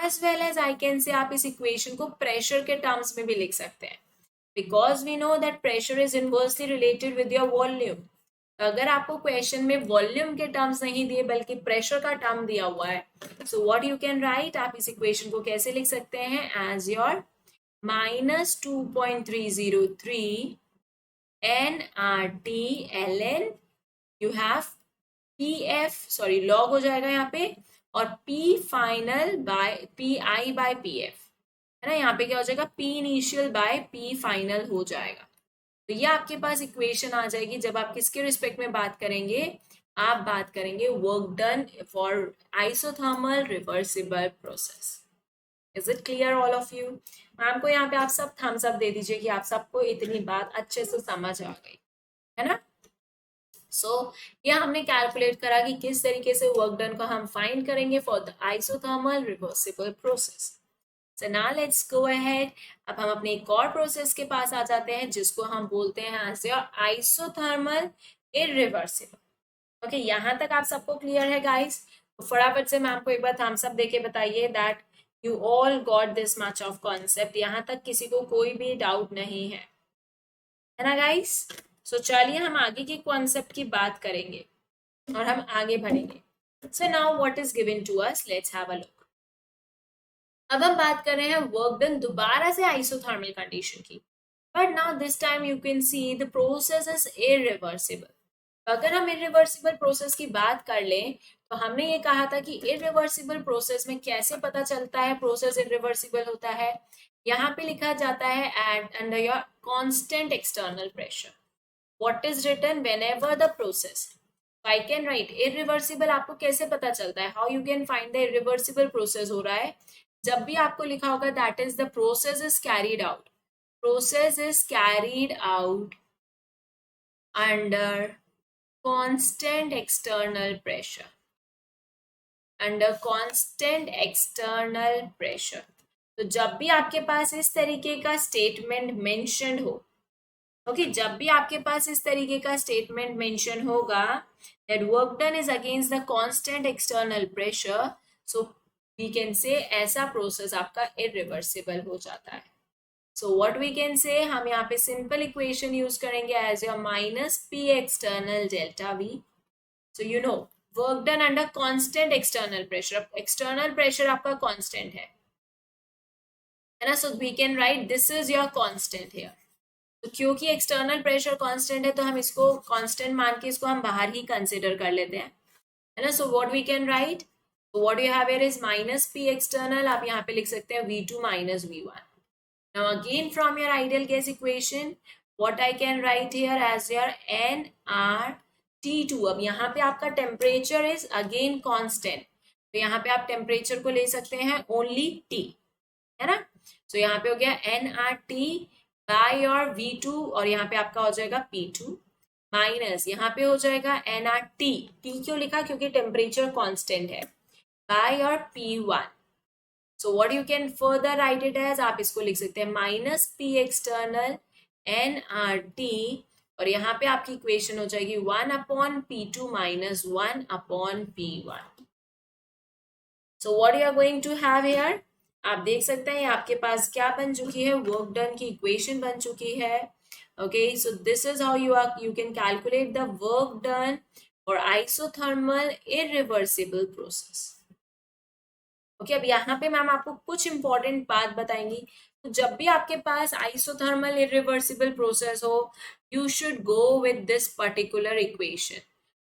as well as I can say आप इस इक्वेशन को प्रेशर के टर्म्स में भी लिख सकते हैं, because we know that pressure is inversely related with your volume। अगर आपको क्वेश्चन में वॉल्यूम के टर्म्स नहीं दिए बल्कि प्रेशर का टर्म दिया हुआ है, so what you can write, आप इस इक्वेशन को कैसे लिख सकते हैं, as your -2.303 nRT ln, you have PF, sorry log हो जाएगा यहाँ पे, और P फाइनल बाय PI/PF, है ना। यहाँ पे क्या हो जाएगा, P initial by P final हो जाएगा। तो ये आपके पास इक्वेशन आ जाएगी जब आप किसके रिस्पेक्ट में बात करेंगे, आप बात करेंगे work done for isothermal reversible process. Is it clear all of you? Ma'am को यहाँ पे आप सब थम्स अप दे दीजिए कि आप सबको इतनी बात अच्छे से समझ आ गई, है ना। सो ये हमने कैलकुलेट करा कि किस तरीके से वर्क डन को हम फाइंड करेंगे for the isothermal reversible process. So now let's go ahead। अब हम अपने एक और प्रोसेस के पास आ जाते हैं जिसको हम बोलते हैं आइसोथर्मल इरिवर्सिबल। ओके, यहाँ तक आप सबको क्लियर है गाइस? तो फटाफट से मैं आपको एक बार थम्स अप देके बताइए that you all got this much of concept. यहाँ तक किसी को कोई भी डाउट नहीं है ना गाइस? सो चलिए हम आगे के कॉन्सेप्ट की बात करेंगे और हम आगे बढ़ेंगे। So now what is given to us, let's have a look. अब हम बात कर रहे हैं वर्क डन दोबारा से आइसोथर्मल कंडीशन की, but now this time you can see the process is irreversible. अगर हम इरिवर्सिबल प्रोसेस की बात कर लें तो हमने ये कहा था कि इरिवर्सिबल प्रोसेस में कैसे पता चलता है प्रोसेस इरिवर्सिबल होता है। यहाँ पे लिखा जाता है at under your constant external pressure. What is written whenever the process, I can write irreversible. आपको कैसे पता चलता है, how you can find the irreversible process हो रहा है, जब भी आपको लिखा होगा that is the process is carried out, process is carried out under constant external pressure, under constant external pressure. तो जब भी आपके पास इस तरीके का स्टेटमेंट मेंशन हो, ओके, जब भी आपके पास इस तरीके का स्टेटमेंट मेंशन होगा that work done is against the constant external pressure, so we can say ऐसा प्रोसेस आपका irreversible हो जाता है। So what we can say, हम यहाँ पे सिंपल इक्वेशन यूज करेंगे as your minus p external delta v. So you know work done under constant external pressure, external pressure आपका constant है ना, so we can write this is your constant here. तो क्योंकि external pressure constant है तो हम इसको constant मान के इसको हम बाहर ही कंसिडर कर लेते हैं, है ना। So what we can write, what you have here is minus P external, आप यहाँ पे लिख सकते हैं v2 minus v1। Now again from your ideal gas equation what I can write here as your n R T2। अब यहाँ पे आपका टेम्परेचर इज अगेन कांस्टेंट, तो यहाँ पे आप टेम्परेचर को ले सकते हैं ओनली T, है ना। सो यहाँ पे हो गया एन आर टी बाय और V2 और यहाँ पे आपका हो जाएगा P2 माइनस यहाँ पे हो जाएगा nRT, T क्यों लिखा, क्योंकि टेम्परेचर कांस्टेंट है, बाय और P1। So what you can further write it as, आप इसको लिख सकते हैं माइनस P एक्सटर्नल nRT और यहाँ पे आपकी इक्वेशन हो जाएगी 1/P2 minus 1/P1। So what you are going to have here, आप देख सकते हैं आपके पास क्या बन चुकी है, वर्क डन की इक्वेशन बन चुकी है। Okay, so this is how you can calculate the work done for isothermal irreversible process. Okay, अब यहाँ पे मैम आपको कुछ इंपॉर्टेंट बात बताएंगी। तो जब भी आपके पास आइसोथर्मल इरिवर्सिबल प्रोसेस हो, you should go with this particular equation.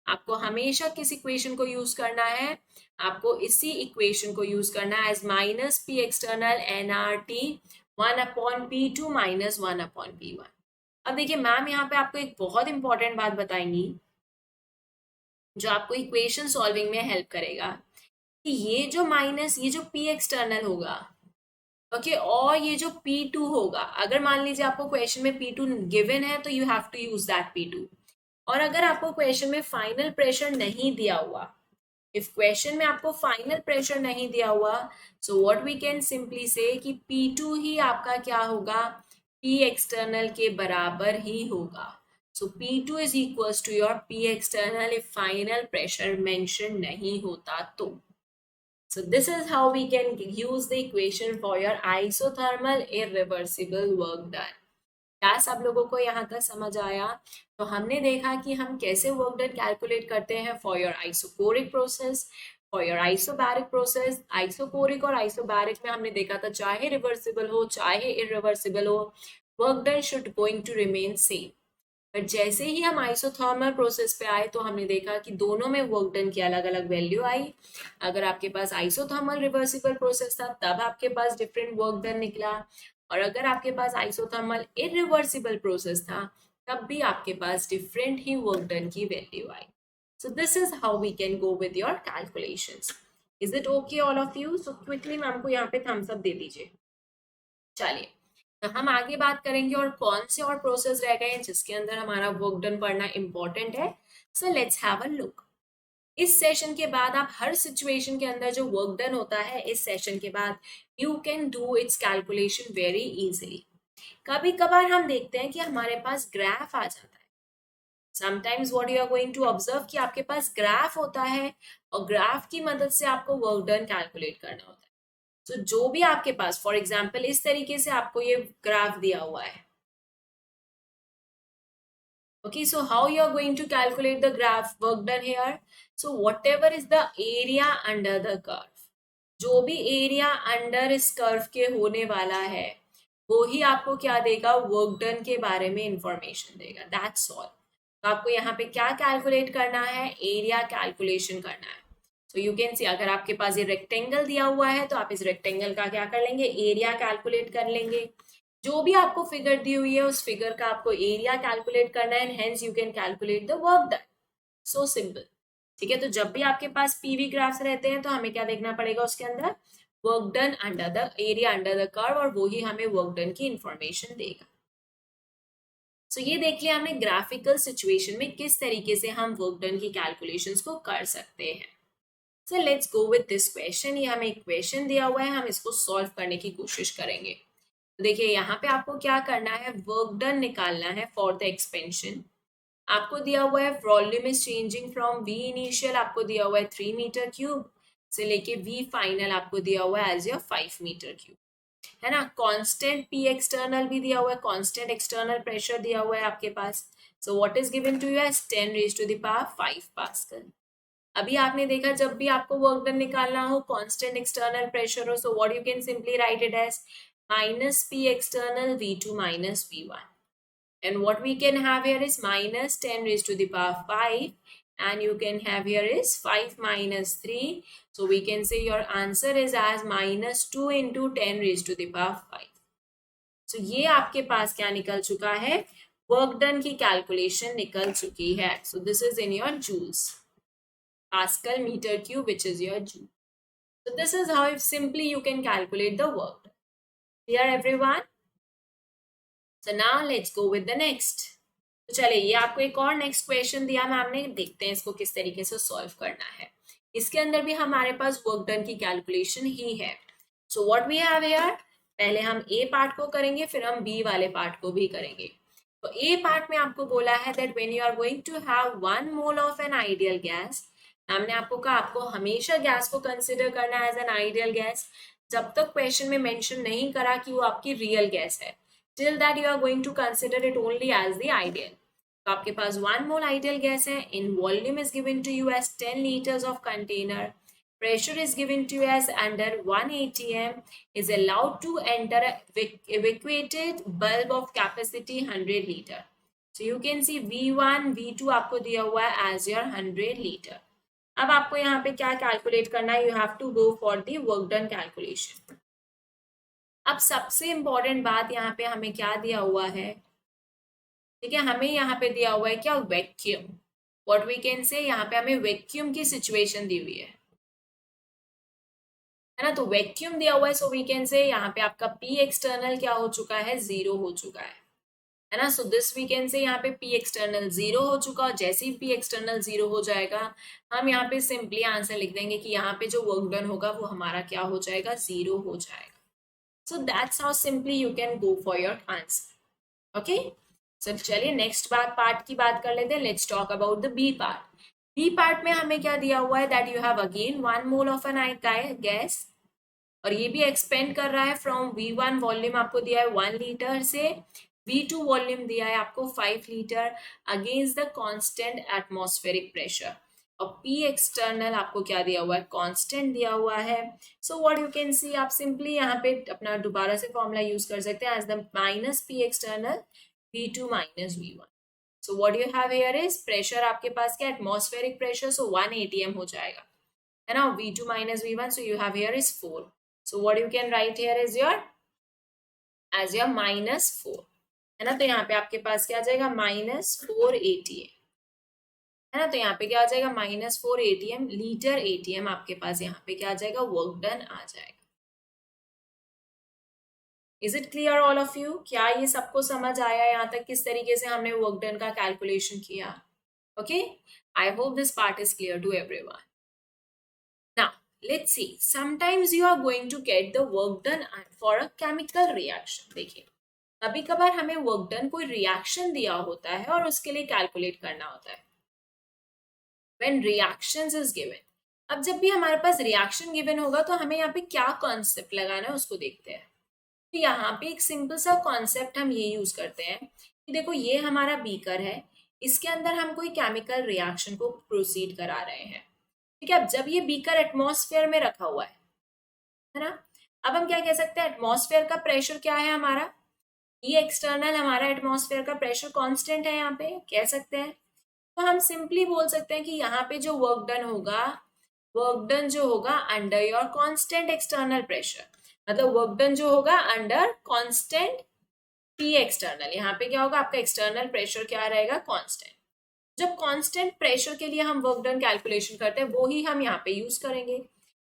आपको हमेशा किस इक्वेशन को यूज करना है, आपको इसी इक्वेशन को यूज करना है as minus P external nRT 1/P2 minus 1/P1। अब देखिए मैम यहाँ पे आपको एक बहुत इंपॉर्टेंट बात बताएंगी जो आपको इक्वेशन सॉल्विंग में हेल्प करेगा कि ये जो माइनस, ये जो पी एक्सटर्नल होगा, ओके, और ये जो P2 होगा, अगर मान लीजिए आपको क्वेश्चन में P2 गिवन है तो you have to use that P2। और अगर आपको क्वेश्चन में फाइनल प्रेशर नहीं दिया हुआ, इफ क्वेश्चन में आपको फाइनल प्रेशर नहीं दिया हुआ, so what we can simply say कि P2 ही आपका क्या होगा, P एक्सटर्नल के बराबर ही होगा। So P2 is equals to your P external if final pressure mention नहीं होता तो। So this is how we can use the equation for your isothermal irreversible work done. क्या सब लोगों को यहाँ तक समझ आया? तो हमने देखा कि हम कैसे वर्क डन कैलकुलेट करते हैं for your isochoric process, for your isobaric process. Isochoric और आइसोबैरिक में हमने देखा था चाहे रिवर्सिबल हो चाहे इरिवर्सिबल हो, work done should going to remain same. पर जैसे ही हम आइसोथर्मल प्रोसेस पे आए तो हमने देखा कि दोनों में वर्क डन की अलग अलग वैल्यू आई। अगर आपके पास आइसोथर्मल रिवर्सिबल प्रोसेस था तब आपके पास डिफरेंट वर्क डन निकला, और अगर आपके पास आइसोथर्मल इरिवर्सिबल प्रोसेस था तब भी आपके पास डिफरेंट ही वर्क डन की वैल्यू आई। So this is how we can go with your calculations. Is it okay all of you? So quickly ma'am को यहाँ पे थम्स अप दे दीजिए। चलिए, तो हम आगे बात करेंगे और कौन से और प्रोसेस रह गए हैं जिसके अंदर हमारा वर्क डन पढ़ना इंपॉर्टेंट है। सो लेट्स हैव अ लुक। इस सेशन के बाद आप हर सिचुएशन के अंदर जो वर्क डन होता है इस सेशन के बाद you can do it's calculation very easily. कभी कभार हम देखते हैं कि हमारे पास ग्राफ आ जाता है। Sometimes what you are going to observe कि आपके पास ग्राफ होता है और ग्राफ की मदद से आपको वर्क डन कैलकुलेट करना होता है। तो जो भी आपके पास, फॉर एग्जाम्पल इस तरीके से आपको ये ग्राफ दिया हुआ है, okay, so how you are going to calculate the graph work done here? So whatever is the area under the curve, जो भी एरिया अंडर इस कर्व के होने वाला है वो ही आपको क्या देगा, वर्क डन के बारे में इंफॉर्मेशन देगा, दैट्स ऑल। तो आपको यहाँ पे क्या कैलकुलेट करना है, एरिया कैलकुलेशन करना है। सो यू कैन सी अगर आपके पास ये रेक्टेंगल दिया हुआ है तो आप इस रेक्टेंगल का क्या कर लेंगे, एरिया कैलकुलेट कर लेंगे। जो भी आपको फिगर दी हुई है उस फिगर का आपको एरिया कैलकुलेट करना है, hence you can calculate the work done. So simple, ठीक है। तो जब भी आपके पास पीवी ग्राफ्स रहते हैं तो हमें क्या देखना पड़ेगा, उसके अंदर work done under the area under the curve, और वो ही हमें वर्क डन की इंफॉर्मेशन देगा। सो ये देख लिया हमने ग्राफिकल सिचुएशन में किस तरीके से हम वर्क डन की कैलकुलेशंस को कर सकते हैं। सो let's go with this question. ये हमें एक क्वेश्चन दिया हुआ है, हम इसको सॉल्व करने की कोशिश करेंगे। तो देखिए यहाँ पे आपको क्या करना है, वर्क डन निकालना है फॉर द एक्सपेंशन। आपको दिया हुआ है volume is changing from V initial, आपको दिया हुआ है 3 मीटर क्यूब से लेके वी फाइनल आपको दिया हुआ है एज योर 5 मीटर क्यूब, है ना। कांस्टेंट पी एक्सटर्नल भी दिया हुआ है, कांस्टेंट एक्सटर्नल प्रेशर दिया हुआ है आपके पास। So what is given to you as 10 raise to the power 5 pascal. अभी आपने देखा जब भी आपको वर्क डन निकालना हो, कांस्टेंट एक्सटर्नल प्रेशर हो, so what you can simply write it as minus P external V2 minus V1, and what we can have here is minus 10 raised to the power 5, and you can have here is 5 minus 3, so we can say your answer is as minus 2 into 10 raised to the power 5. So ये आपके पास क्या निकल चुका है, work done की calculation निकल चुकी है. So this is in your joules, Pascal meter cube, which is your joule. So this is how simply you can calculate the work done. Clear everyone? So now let's go with the next. तो चलिए ये आपको एक और next question दिया ma'am ने, देखते हैं इसको किस तरीके से सॉल्व करना है। इसके अंदर भी हमारे पास वर्क डन की कैलकुलेशन ही है। So what we have here, पहले हम ए पार्ट को करेंगे, फिर हम बी वाले पार्ट को भी करेंगे। तो ए पार्ट में आपको बोला है that when you are going to have 1 mole of an ideal gas, हमने आपको कहा आपको हमेशा गैस को कंसिडर करना एज एन आइडियल गैस, जब तक क्वेश्चन में मेंशन नहीं करा कि वो आपकी रियल गैस है, till that you are going to consider it only as the ideal. तो आपके पास 1 मोल आइडियल गैस है, in volume is given to you as 10 liters of container, pressure is given to you as under 1 atm, is allowed to enter a evacuated bulb of capacity 100 liter. So you can see V1 V2 आपको दिया हुआ है as your 100 liter. अब आपको यहाँ पे क्या calculate करना है, you have to go for the work done calculation. अब सबसे इंपॉर्टेंट बात यहाँ पे हमें क्या दिया हुआ है, ठीक है, हमें यहाँ पे दिया हुआ है क्या, वैक्यूम। व्हाट वी कैन से, यहाँ पे हमें वैक्यूम की सिचुएशन दी हुई है ना। तो वैक्यूम दिया हुआ है, सो वी कैन से यहाँ पे आपका पी एक्सटर्नल क्या हो चुका है, 0 हो चुका है ना। सो दिस वी कैन से यहाँ पे पी एक्सटर्नल 0 हो चुका, और जैसे ही पी एक्सटर्नल 0 हो जाएगा, हम यहाँ पे सिंपली आंसर लिख देंगे कि यहाँ पे जो वर्क डन होगा वो हमारा क्या हो जाएगा, 0 हो जाएगा। So that's how simply you can go for your answer. Okay? So चलिए नेक्स्ट पार्ट की बात कर लेते हैं। Let's talk about the B part. B part में हमें क्या दिया हुआ है, that you have again 1 mole of an gas, और ये भी एक्सपेंड कर रहा है फ्रॉम V1 वॉल्यूम आपको दिया है 1 लीटर से V2 वॉल्यूम दिया है आपको 5 litre against the constant atmospheric pressure, और P एक्सटर्नल आपको क्या दिया हुआ है, कांस्टेंट दिया हुआ है। सो व्हाट यू कैन सी, आप सिंपली यहाँ पे अपना दोबारा से फॉर्मूला यूज कर सकते हैं as the minus P external V2 minus V1। So what you have here is pressure आपके पास क्या, एटमॉस्फेरिक प्रेशर, सो 1 atm हो जाएगा, है ना। V2 minus V1, so you have here is 4। So what you can write here is your age your minus 4, है ना। तो यहाँ पे आपके पास क्या आ जाएगा, माइनस 4 atm, है ना। तो यहाँ पे क्या आ जाएगा, माइनस 4 atm लीटर atm आपके पास यहाँ पे क्या आ जाएगा, वर्क डन आ जाएगा। Is it clear all of you, क्या ये सबको समझ आया यहाँ तक, किस तरीके से हमने वर्क डन का कैलकुलेशन किया? Okay, I hope this part is clear to everyone. Now let's see, sometimes you are going to get the work done for a chemical reaction. देखिए कभी कभार हमें वर्क डन कोई रिएक्शन दिया होता है और उसके लिए कैलकुलेट करना होता है। When reactions is given, अब जब भी हमारे पास रिएक्शन गिवन होगा तो हमें यहाँ पे क्या कॉन्सेप्ट लगाना है उसको देखते हैं। तो यहाँ पे एक सिंपल सा कॉन्सेप्ट हम ये यूज करते हैं कि देखो ये हमारा बीकर है, इसके अंदर हम कोई केमिकल रिएक्शन को प्रोसीड करा रहे हैं, ठीक है। अब जब ये बीकर एटमॉस्फेयर में रखा हुआ है ना, अब हम क्या कह सकते हैं, एटमॉस्फेयर का प्रेशर क्या है हमारा, ये एक्सटर्नल हमारा एटमॉस्फेयर का प्रेशर कांस्टेंट है, यहाँ पे कह सकते हैं। तो हम सिंपली बोल सकते हैं कि यहाँ पे जो वर्क डन होगा, वर्क डन जो होगा under your constant external pressure, मतलब वर्क डन जो होगा अंडर कांस्टेंट पी एक्सटर्नल। यहाँ पे क्या होगा, आपका एक्सटर्नल प्रेशर क्या रहेगा, कांस्टेंट। जब कांस्टेंट प्रेशर के लिए हम वर्क डन कैलकुलेशन करते हैं वो ही हम यहाँ पे यूज करेंगे।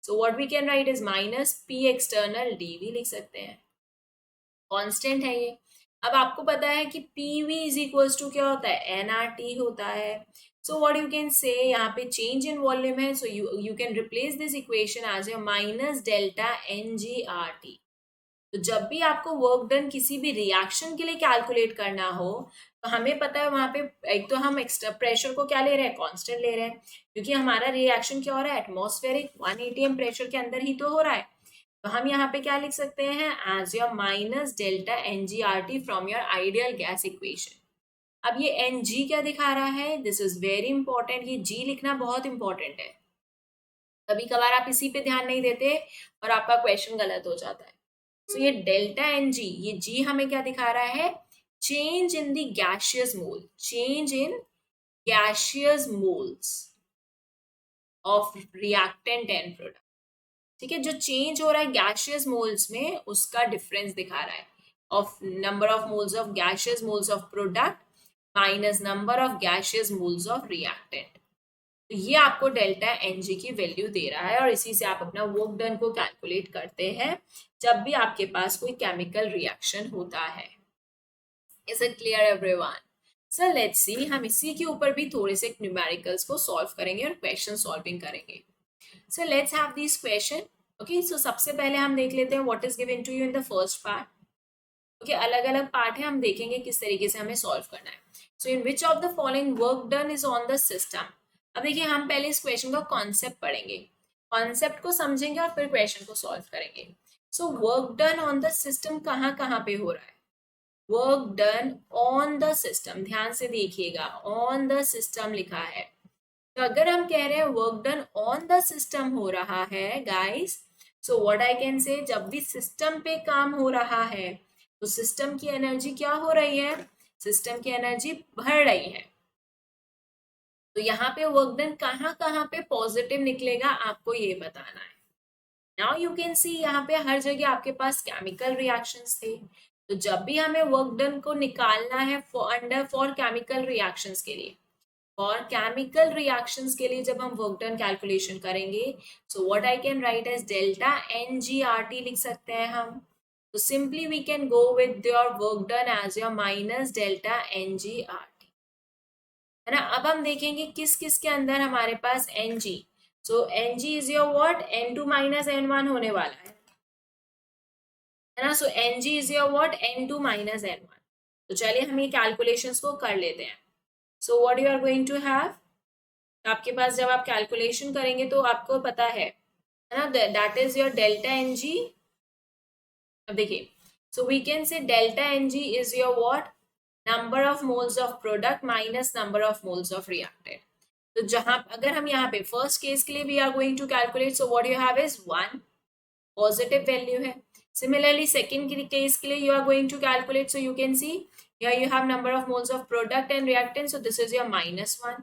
So what we can write is minus P external dV लिख सकते हैं, कांस्टेंट है ये। अब आपको पता है कि पीवी इज इक्वल्स टू क्या होता है, एनआरटी होता है। सो व्हाट यू कैन से, यहाँ पे चेंज इन वॉल्यूम है, so you can replace this equation as a minus delta n g R T. तो जब भी आपको वर्क डन किसी भी रिएक्शन के लिए कैलकुलेट करना हो, तो हमें पता है वहां पे एक तो हम एक्स्ट्रा प्रेशर को क्या ले रहे हैं, कांस्टेंट ले रहे हैं, क्योंकि हमारा रिएक्शन क्या हो रहा है, एटमॉस्फेरिक 1 atm प्रेशर के अंदर ही तो हो रहा है। तो हम यहाँ पे क्या लिख सकते हैं, as your minus delta n g R T from your ideal gas equation. अब ये एन जी क्या दिखा रहा है, दिस इज वेरी इंपॉर्टेंट, ये जी लिखना बहुत इंपॉर्टेंट है। कभी कभार आप इसी पे ध्यान नहीं देते और आपका क्वेश्चन गलत हो जाता है। सो ये डेल्टा एन जी, ये जी हमें क्या दिखा रहा है, change in the gaseous mole, change in gaseous moles of reactant and product. ठीक है, जो चेंज हो रहा है गैसियस मोल्स में, उसका डिफरेंस दिखा रहा है, of number of moles of gaseous moles of product minus number of gaseous moles of reactant. तो ये आपको डेल्टा एन जी की वैल्यू दे रहा है, और इसी से आप अपना वर्क डन को कैलकुलेट करते हैं जब भी आपके पास कोई केमिकल रिएक्शन होता है। Is it clear everyone? So let's सी, हम इसी के ऊपर भी थोड़े से न्यूमेरिकल्स को सॉल्व करेंगे और क्वेश्चन सॉल्विंग करेंगे। So let's have this question. Okay, so सबसे पहले हम देख लेते हैं what is given to you in the first part. Okay, अलग अलग पार्ट है, हम देखेंगे किस तरीके से हमें सॉल्व करना है। So in which of the following work done is on the system. अब देखिए, हम पहले इस क्वेश्चन का कॉन्सेप्ट पढ़ेंगे, कॉन्सेप्ट को समझेंगे और फिर क्वेश्चन को सॉल्व करेंगे। So work done on the system कहाँ कहाँ पे हो रहा है, work done on the system, ध्यान से देखिएगा, ऑन द सिस्टम लिखा है। तो अगर हम कह रहे हैं work done on the system हो रहा है guys, so what I can से, जब भी सिस्टम पे काम हो रहा है तो सिस्टम की एनर्जी क्या हो रही है, सिस्टम की एनर्जी बढ़ रही है। तो यहाँ पे वर्क डन कहाँ कहाँ पे पॉजिटिव निकलेगा, आपको ये बताना है। नाउ यू कैन सी, यहाँ पे हर जगह आपके पास केमिकल रिएक्शंस थे, तो जब भी हमें वर्क डन को निकालना है फॉर केमिकल रिएक्शंस के लिए, और केमिकल रिएक्शंस के लिए जब हम वर्क डन कैलकुलेशन करेंगे, so what I can write as delta n g R T लिख सकते हैं हम। तो simply we can go with your work done as your minus delta n g R T, है ना। अब हम देखेंगे किस किस के अंदर हमारे पास N G, so N ji is your what, N two minus N one होने वाला है ना। So N ji is your what, N two minus N one. तो चलिए हम ये कैलकुलेशंस को कर लेते हैं। So what you are going to have, तो आपके पास जब आप कैलकुलेशन करेंगे तो आपको पता है ना, that is your delta n g. अब देखिए, so we can say delta n ji is your what, number of moles of product minus number of moles of reactant. तो जहां अगर हम यहाँ पे फर्स्ट केस के लिए we are going to calculate, so what you have is 1, positive value है। Similarly second case के लिए you are going to calculate, so you can see here you have number of moles of product and reactant, so this is your -1.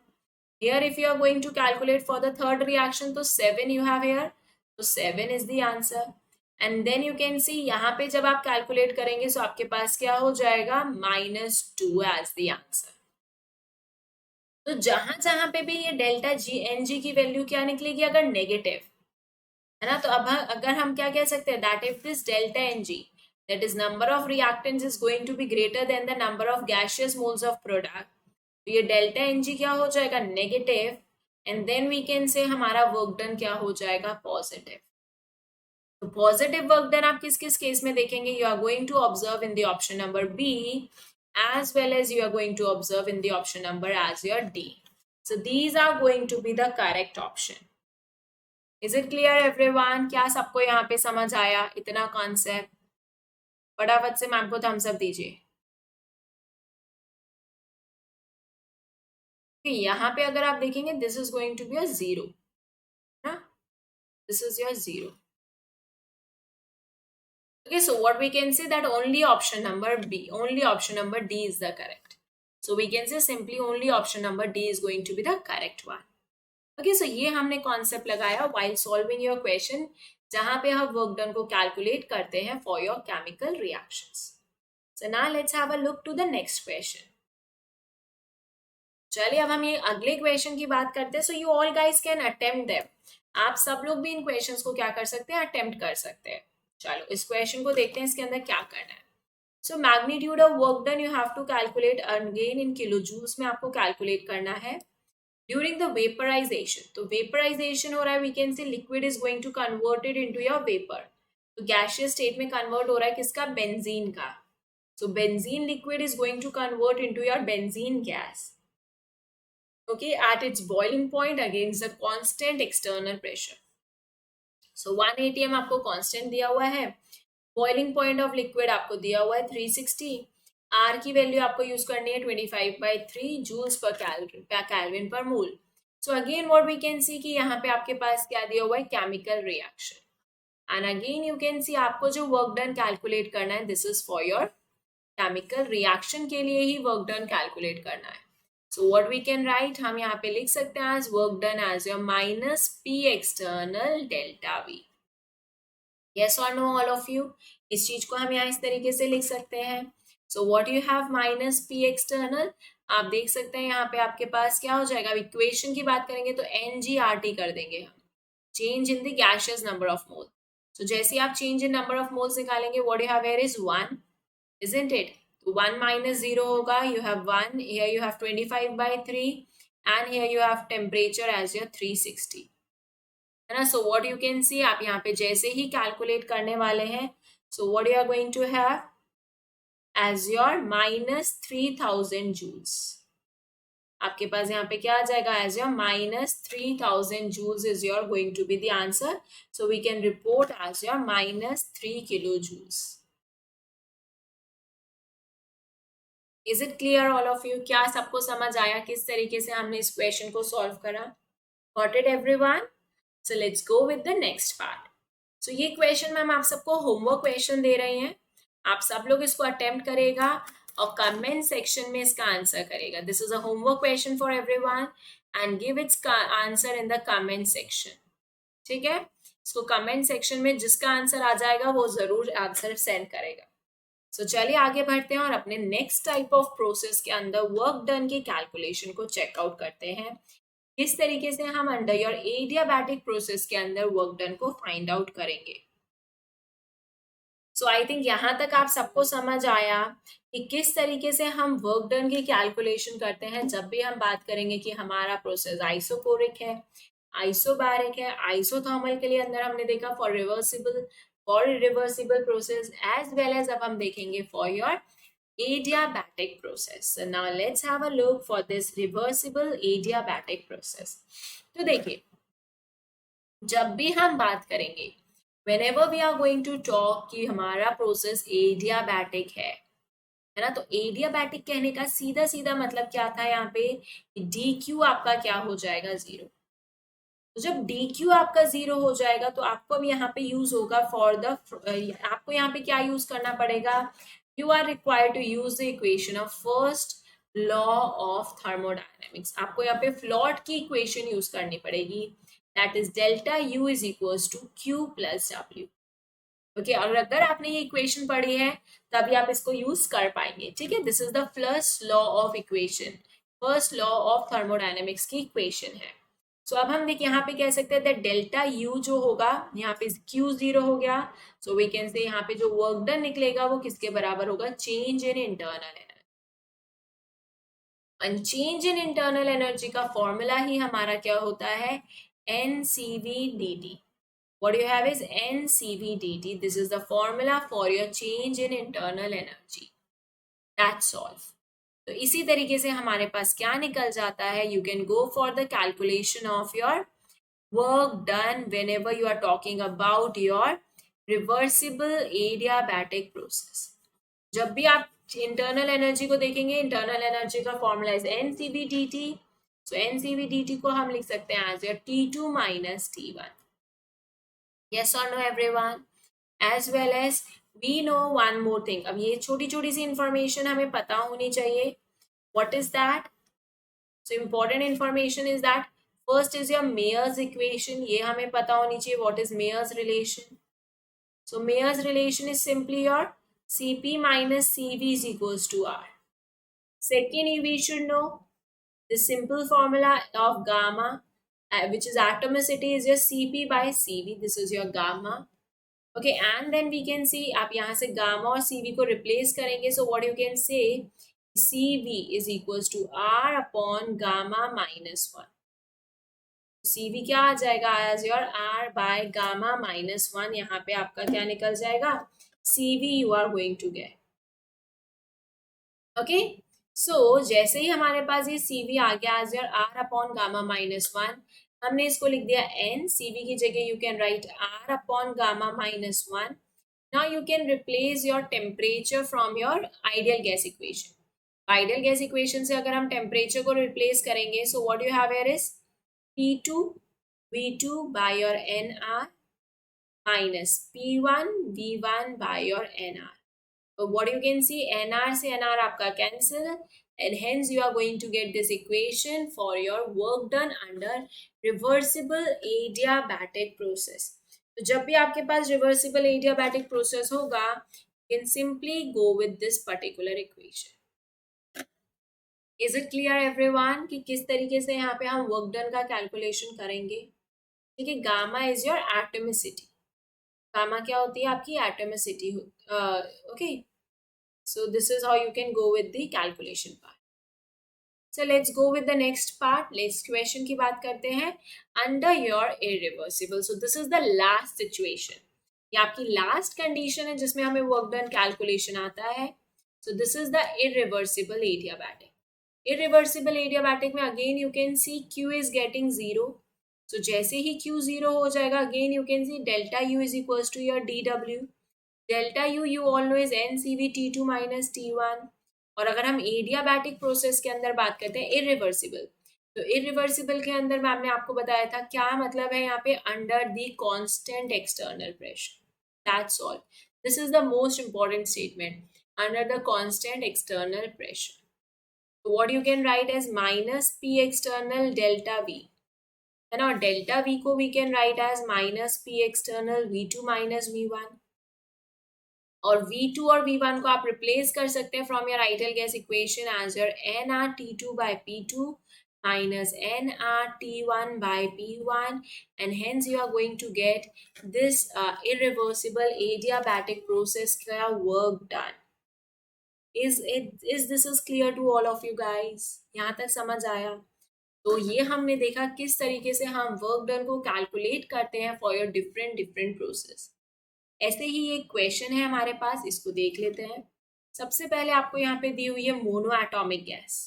Here if you are going to calculate for the third reaction, तो 7 you have here, तो 7 is the answer. And then you can see यहाँ पे जब आप calculate करेंगे तो आपके पास क्या हो जाएगा, -2 as the answer. तो जहां जहां पे भी ये डेल्टा जी एन जी की वैल्यू क्या निकलेगी, अगर नेगेटिव है ना, तो अब अगर हम क्या कह सकते हैं, that if this delta n g, that is number of reactants is going to be greater than the number of gaseous moles of product, तो ये डेल्टा एन जी क्या हो जाएगा, negative, and then we can say हमारा work done क्या हो जाएगा, positive. तो पॉजिटिव वर्क डन आप किस किस केस में देखेंगे, you are going to observe in the option number B as well as you are going to observe in the option number as your D. So these are going to be the correct option. Is it clear everyone? क्या सबको यहाँ पे समझ आया इतना concept? फटाफट से ma'am को थम्स अप दीजिए। यहाँ पे अगर आप देखेंगे, this is going to be a 0 ना, this is your 0. Okay, so what we can say that only option number B, only option number D is the correct. So we can say simply only option number D is going to be the correct one. Okay, so ये हमने concept लगाया while solving your question, जहां पे हम work done को calculate करते हैं for your chemical reactions. So now let's have a look to the next question. चलिए अब हम ये अगले क्वेश्चन की बात करते हैं. सो you all guys can attempt them. आप सब लोग भी इन क्वेश्चंस को क्या कर सकते हैं, अटेम्प्ट कर सकते हैं. चलो इस क्वेश्चन को देखते हैं, इसके अंदर क्या करना है. So magnitude of work done you have to calculate again in kilo joules में आपको कैलकुलेट करना है. ड्यूरिंग द वेपराइजेशन, तो वेपराइजेशन हो रहा है, we can say liquid is going to converted into your vapour, तो गैसियस स्टेट में कन्वर्ट हो रहा है किसका, बेंजीन का. So benzene liquid is going to convert into your benzene gas, okay, at its boiling point against the constant external pressure. So 1 atm आपको constant दिया हुआ है, boiling point of liquid आपको दिया हुआ है 360, R की वैल्यू आपको यूज करनी है 25/3 जूल्स पर कैल्विन पर mole. So again what we can see कि यहाँ पे आपके पास क्या दिया हुआ है, chemical reaction. And again you can see आपको जो वर्क डन कैलकुलेट करना है, this is for your chemical reaction के लिए ही वर्क डन कैलकुलेट करना है. So what we can write, हम यहाँ पे लिख सकते हैं as work done as your minus P external delta V. Yes और नो ऑल ऑफ यू, इस चीज को हम यहाँ इस तरीके से लिख सकते हैं. So what you have minus P external, आप देख सकते हैं यहाँ पे आपके पास क्या हो जाएगा, इक्वेशन की बात करेंगे तो NGRT कर देंगे हम, change in the gaseous number of mole. So जैसे आप change in number of moles निकालेंगे, what you have here is 1, isn't it? So 1 minus 0 होगा, you have 1, here you have 25/3 and here you have temperature as your 360, है ना. So what you can see, आप यहाँ पे जैसे ही calculate करने वाले हैं, so what you are going to have as your minus 3000 joules. आपके पास यहाँ पे क्या आ जाएगा, as your minus 3000 joules is your going to be the answer. So we can report as your minus 3 kilojoules. Is it clear all of you, क्या सबको समझ आया किस तरीके से हमने इस क्वेश्चन को सॉल्व करा? Got it everyone? So let's go with the next part. So ये क्वेश्चन मैम आप सबको होमवर्क क्वेश्चन दे रही हैं, आप सब लोग इसको अटेम्प्ट करेगा और कमेंट सेक्शन में इसका आंसर करेगा. This is a homework question for everyone and give its answer in the comment section. ठीक है, इसको कमेंट सेक्शन में जिसका आंसर आ जाएगा वो जरूर आंसर सेंड करेगा. सो चलिए आगे बढ़ते हैं और अपने नेक्स्ट टाइप ऑफ प्रोसेस के अंदर वर्क डन के कैलकुलेशन को चेकआउट करते हैं, किस तरीके से हम अंडर योर एडियाबैटिक प्रोसेस के अंदर वर्क डन को फाइंड आउट करेंगे. सो आई थिंक यहाँ तक आप सबको समझ आया कि किस तरीके से हम वर्क डन की कैलकुलेशन करते हैं जब भी हम बात करेंगे कि हमारा प्रोसेस आइसोकोरिक है, आइसोबैरिक है, आइसोथर्मल के लिए अंदर हमने देखा for reversible, for reversible process, as well as अब हम देखेंगे for your adiabatic process. So now let's have a look for this reversible adiabatic process. तो देखिए, जब भी हम बात करेंगे, whenever we are going to talk कि हमारा प्रोसेस adiabatic है ना, तो adiabatic कहने का सीधा सीधा मतलब क्या था यहाँ पे, dq आपका क्या हो जाएगा, 0. तो जब dq आपका 0 हो जाएगा तो आपको अब यहाँ पे यूज होगा फॉर द, आपको यहाँ पे क्या यूज करना पड़ेगा, you are required to use the equation of first law of thermodynamics. आपको यहाँ पे फ्लॉट की इक्वेशन यूज करनी पड़ेगी, that is delta U is equals to Q plus W. Okay, और अगर आपने ये इक्वेशन पढ़ी है तभी आप इसको यूज कर पाएंगे. ठीक है, this is the first law of equation, first law of thermodynamics की इक्वेशन है. सो अब हम देखिए यहाँ पे कह सकते हैं डेल्टा यू जो होगा, यहाँ पे क्यू 0 हो गया, सो वी कैन से यहाँ पे जो वर्क डन निकलेगा वो किसके बराबर होगा, चेंज इन इंटरनल एनर्जी. और चेंज इन इंटरनल एनर्जी का फॉर्मूला ही हमारा क्या होता है, NCV/dt. What you have is NCV/dt. This is the formula for your change in internal energy. That's all. तो इसी तरीके से हमारे पास क्या निकल जाता है, you can go for the calculation of your work done whenever you are talking about your reversible adiabatic process. जब भी आप इंटरनल एनर्जी को देखेंगे, इंटरनल एनर्जी का formula is NCV/dt. So NCV/dt को हम लिख सकते हैं as your T2 minus T1. Yes or no everyone? As well as we know one more thing. अब ये छोटी छोटी सी इंफॉर्मेशन हमें पता होनी चाहिए. What is that? So important information is that first is your Mayer's equation. ये हमें पता होनी चाहिए. What is Mayer's relation? So Mayer's relation is simply your Cp minus Cv is equals to R. Second, we should know the simple formula of gamma, which is atomicity, is your Cp by Cv. This is your gamma. Okay, and then we can see आप यहाँ से gamma और CV को replace करेंगे. So what you can say, CV is equals to R upon gamma minus 1. CV क्या आ जाएगा as your R by gamma minus 1. यहाँ पे आपका क्या निकल जाएगा, CV you are going to get. Okay, so जैसे ही हमारे पास ये CV आ गया as your R upon gamma minus 1, हमने इसको लिख दिया N. CV की जगह you can write R upon gamma minus 1. Now you can replace your temperature from your ideal gas equation. Ideal gas equation से अगर हम temperature को replace करेंगे, so what you have here is P2 V2 by your NR minus P1 V1 by your NR. So what you can see, NR से NR आपका cancel and hence you are going to get this equation for your work done under reversible adiabatic process. तो जब भी आपके पास reversible adiabatic process होगा, you can simply go with this particular equation. Is it clear everyone कि किस तरीके से यहाँ पे हम वर्क डन का कैलकुलेशन करेंगे? ठीक है, gamma is your atomicity. Gamma क्या होती है आपकी atomicity. Okay, so this is how you can go with the calculation part. So let's go with the next part. Next question की बात करते हैं. Under your irreversible. So this is the last situation. ये आपकी last condition है जिसमें हमें work done calculation आता है. So this is the irreversible adiabatic. Irreversible adiabatic में again you can see Q is getting 0. So जैसे ही Q 0 हो जाएगा, again you can see delta U is equals to your dW. Delta U you all know is NCV T2 minus T1. और अगर हम adiabatic process के अंदर बात करते हैं इरिवर्सिबल, तो इरिवर्सिबल के अंदर मैम ने आपको बताया था क्या मतलब है यहाँ पे, under the constant external pressure. That's all. This is the most important statement, under the constant external pressure. तो what you can write as minus P external delta V, है ना. डेल्टा वी को we can write as minus P external V2 minus V1. और V2 और V1 को आप replace कर सकते हैं from your ideal gas equation as your nRT2 by P2 minus nRT1 by P1 and hence you are going to get this irreversible adiabatic process का work done. Is this is clear to all of you guys? यहाँ तक समझ आया? तो ये हमने देखा किस तरीके से हम वर्क डन को कैलकुलेट करते हैं फॉर योर डिफरेंट प्रोसेस. ऐसे ही एक क्वेश्चन है हमारे पास, इसको देख लेते हैं. सबसे पहले आपको यहाँ पे दी हुई है mono atomic gas.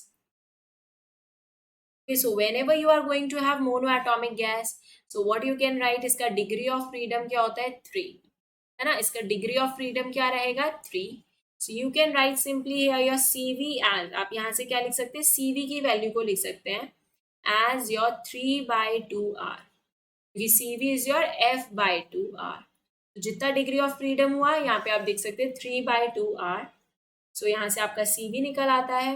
So whenever you are going to have mono atomic gas, so what you can write, इसका डिग्री ऑफ फ्रीडम क्या होता है 3, है ना. इसका डिग्री ऑफ फ्रीडम क्या रहेगा 3. So you can write simply your CV as, आप यहाँ से क्या लिख सकते हैं, CV की वैल्यू को लिख सकते हैं एज योर 3/2R, क्योंकि CV इज योर F/2R. तो जितना डिग्री ऑफ फ्रीडम हुआ यहाँ पे आप देख सकते हैं 3/2R. सो यहाँ से आपका CV निकल आता है.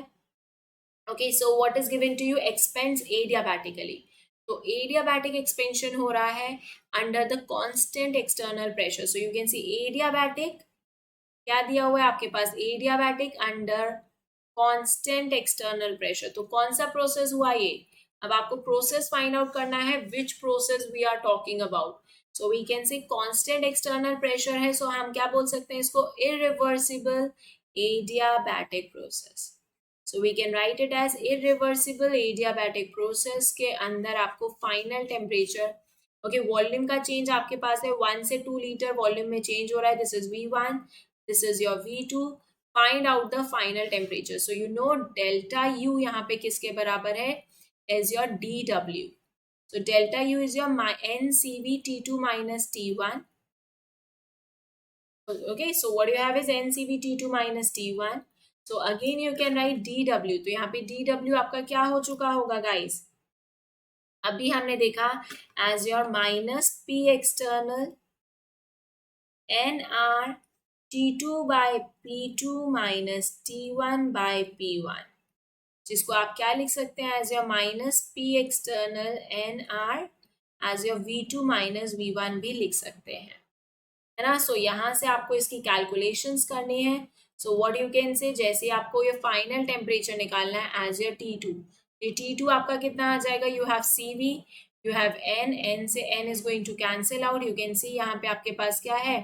Okay, so what is given to you, expands adiabatically. तो एडियाबैटिक एक्सपेंशन हो रहा है under the constant external pressure. So you can see adiabatic क्या दिया हुआ है आपके पास, adiabatic under constant external pressure. तो कौन सा प्रोसेस हुआ ये, अब आपको प्रोसेस फाइंड आउट करना है, which process we are talking about. So we can say constant external pressure है, सो हम क्या बोल सकते हैं इसको, irreversible adiabatic process. So we can write it as irreversible adiabatic process के अंदर आपको फाइनल टेम्परेचर, ओके, वॉल्यूम का चेंज आपके पास है 1 से 2 लीटर वॉल्यूम में चेंज हो रहा है. This is V1, this is your V2. Find out the final temperature. So you know delta U यहाँ पे किसके बराबर है, is your dW. So delta U is your NCV T2 minus T1. Okay, so what you have is NCV T2 minus T1. So again you can write dW. तो यहाँ पे dW आपका क्या हो चुका होगा guys, अभी हमने देखा as your minus P external NR T2 by P2 minus T1 by P1, जिसको आप क्या लिख सकते हैं as your minus P external NR as your V2 minus V1 भी लिख सकते हैं, है ना. सो यहाँ से आपको इसकी कैलकुलेशंस करनी है. सो व्हाट यू कैन से, जैसे आपको ये फाइनल टेम्परेचर निकालना है एज योर T2, ये T2 आपका कितना आ जाएगा, you have CV, you have N से N is going to cancel out. You can see यहाँ पे आपके पास क्या है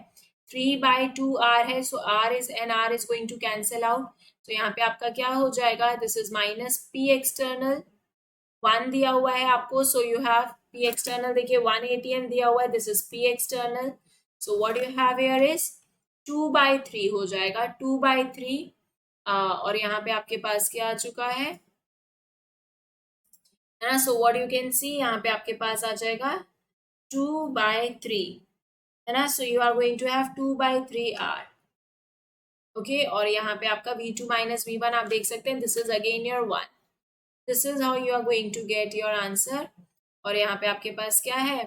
3/2R है. सो R is NR is going to cancel out. तो यहाँ पे आपका क्या हो जाएगा, this is minus P external 1 दिया हुआ है आपको. So you have P external देखिए 1 ATM दिया हुआ है, this is P external. So what you have here is 2/3 हो जाएगा, 2/3. और यहाँ पे आपके पास क्या आ चुका है ना. So what you can see, यहाँ पे आपके पास आ जाएगा 2/3 है ना. So you are going to have 2/3R. Okay, और यहाँ पे आपका V2 minus V1 आप देख सकते हैं, this is again your 1. This is how you are going to get your answer. और यहाँ पे आपके पास क्या है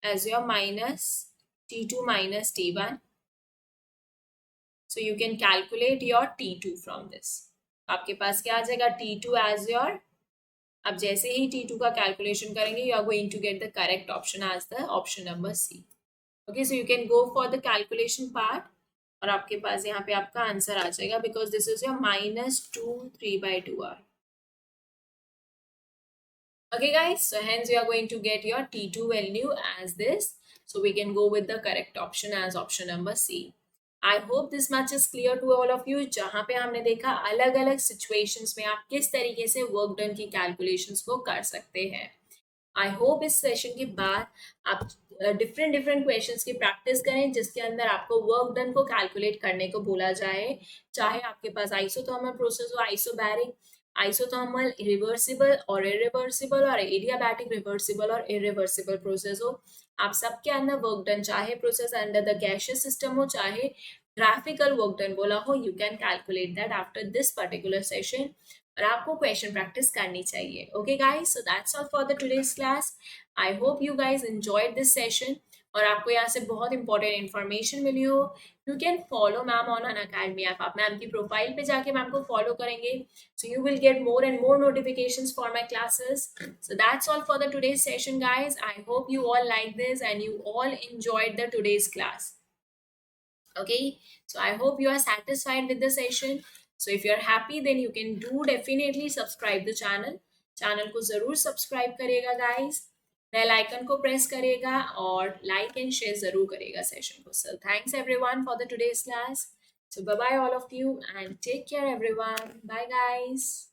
as your minus T2 minus T1. So you can calculate your T2 from this. आपके पास क्या आ जाएगा T2 as your. अब जैसे ही T2 का कैलकुलेशन करेंगे you are going to get the correct option as the option number C. Okay, so you can go for the calculation part. और आपके पास यहाँ पे आपका आंसर आ जाएगा because this is your -2 3/2R. Okay guys, so hence you are going to get your T2 value as this. So we can go with the correct option as option number C. I hope this much is clear to all of you. जहाँ पे हमने देखा अलग अलग situations में आप किस तरीके से work done की calculations को कर सकते हैं. आई होप इस सेशन के बाद आप डिफरेंट डिफरेंट क्वेश्चंस की प्रैक्टिस करें जिसके अंदर आपको वर्क डन को कैलकुलेट करने को बोला जाए, चाहे आपके पास आइसोथर्मल प्रोसेस हो, आइसोबैरिक, आइसोथर्मल रिवर्सिबल और इरिवर्सिबल, और एडियाबैटिक रिवर्सिबल और इरिवर्सिबल प्रोसेस हो. आप सबके अंदर वर्क डन, चाहे process under the gaseous system हो, चाहे ग्राफिकल वर्क डन बोला हो, you can calculate that after this particular session. और आपको क्वेश्चन प्रैक्टिस करनी चाहिए. Okay guys, so that's all for the today's class. I hope you guys enjoyed this session और आपको यहाँ से बहुत इंपॉर्टेंट इन्फॉर्मेशन मिली हो. You can follow ma'am on Unacademy app. आप मैम की प्रोफाइल पे जाके मैम को फॉलो करेंगे, so you will get more and more notifications for my classes. So that's all for the today's session guys. I hope you all like this and you all enjoyed the today's class. Okay, so I hope you are satisfied with the session. So if you're happy, then you can do definitely subscribe the channel. Channel को जरूर subscribe करिएगा guys, bell icon को press करिएगा और like and share जरूर करिएगा session को. So thanks everyone for the today's class. So bye bye all of you and take care everyone. Bye guys.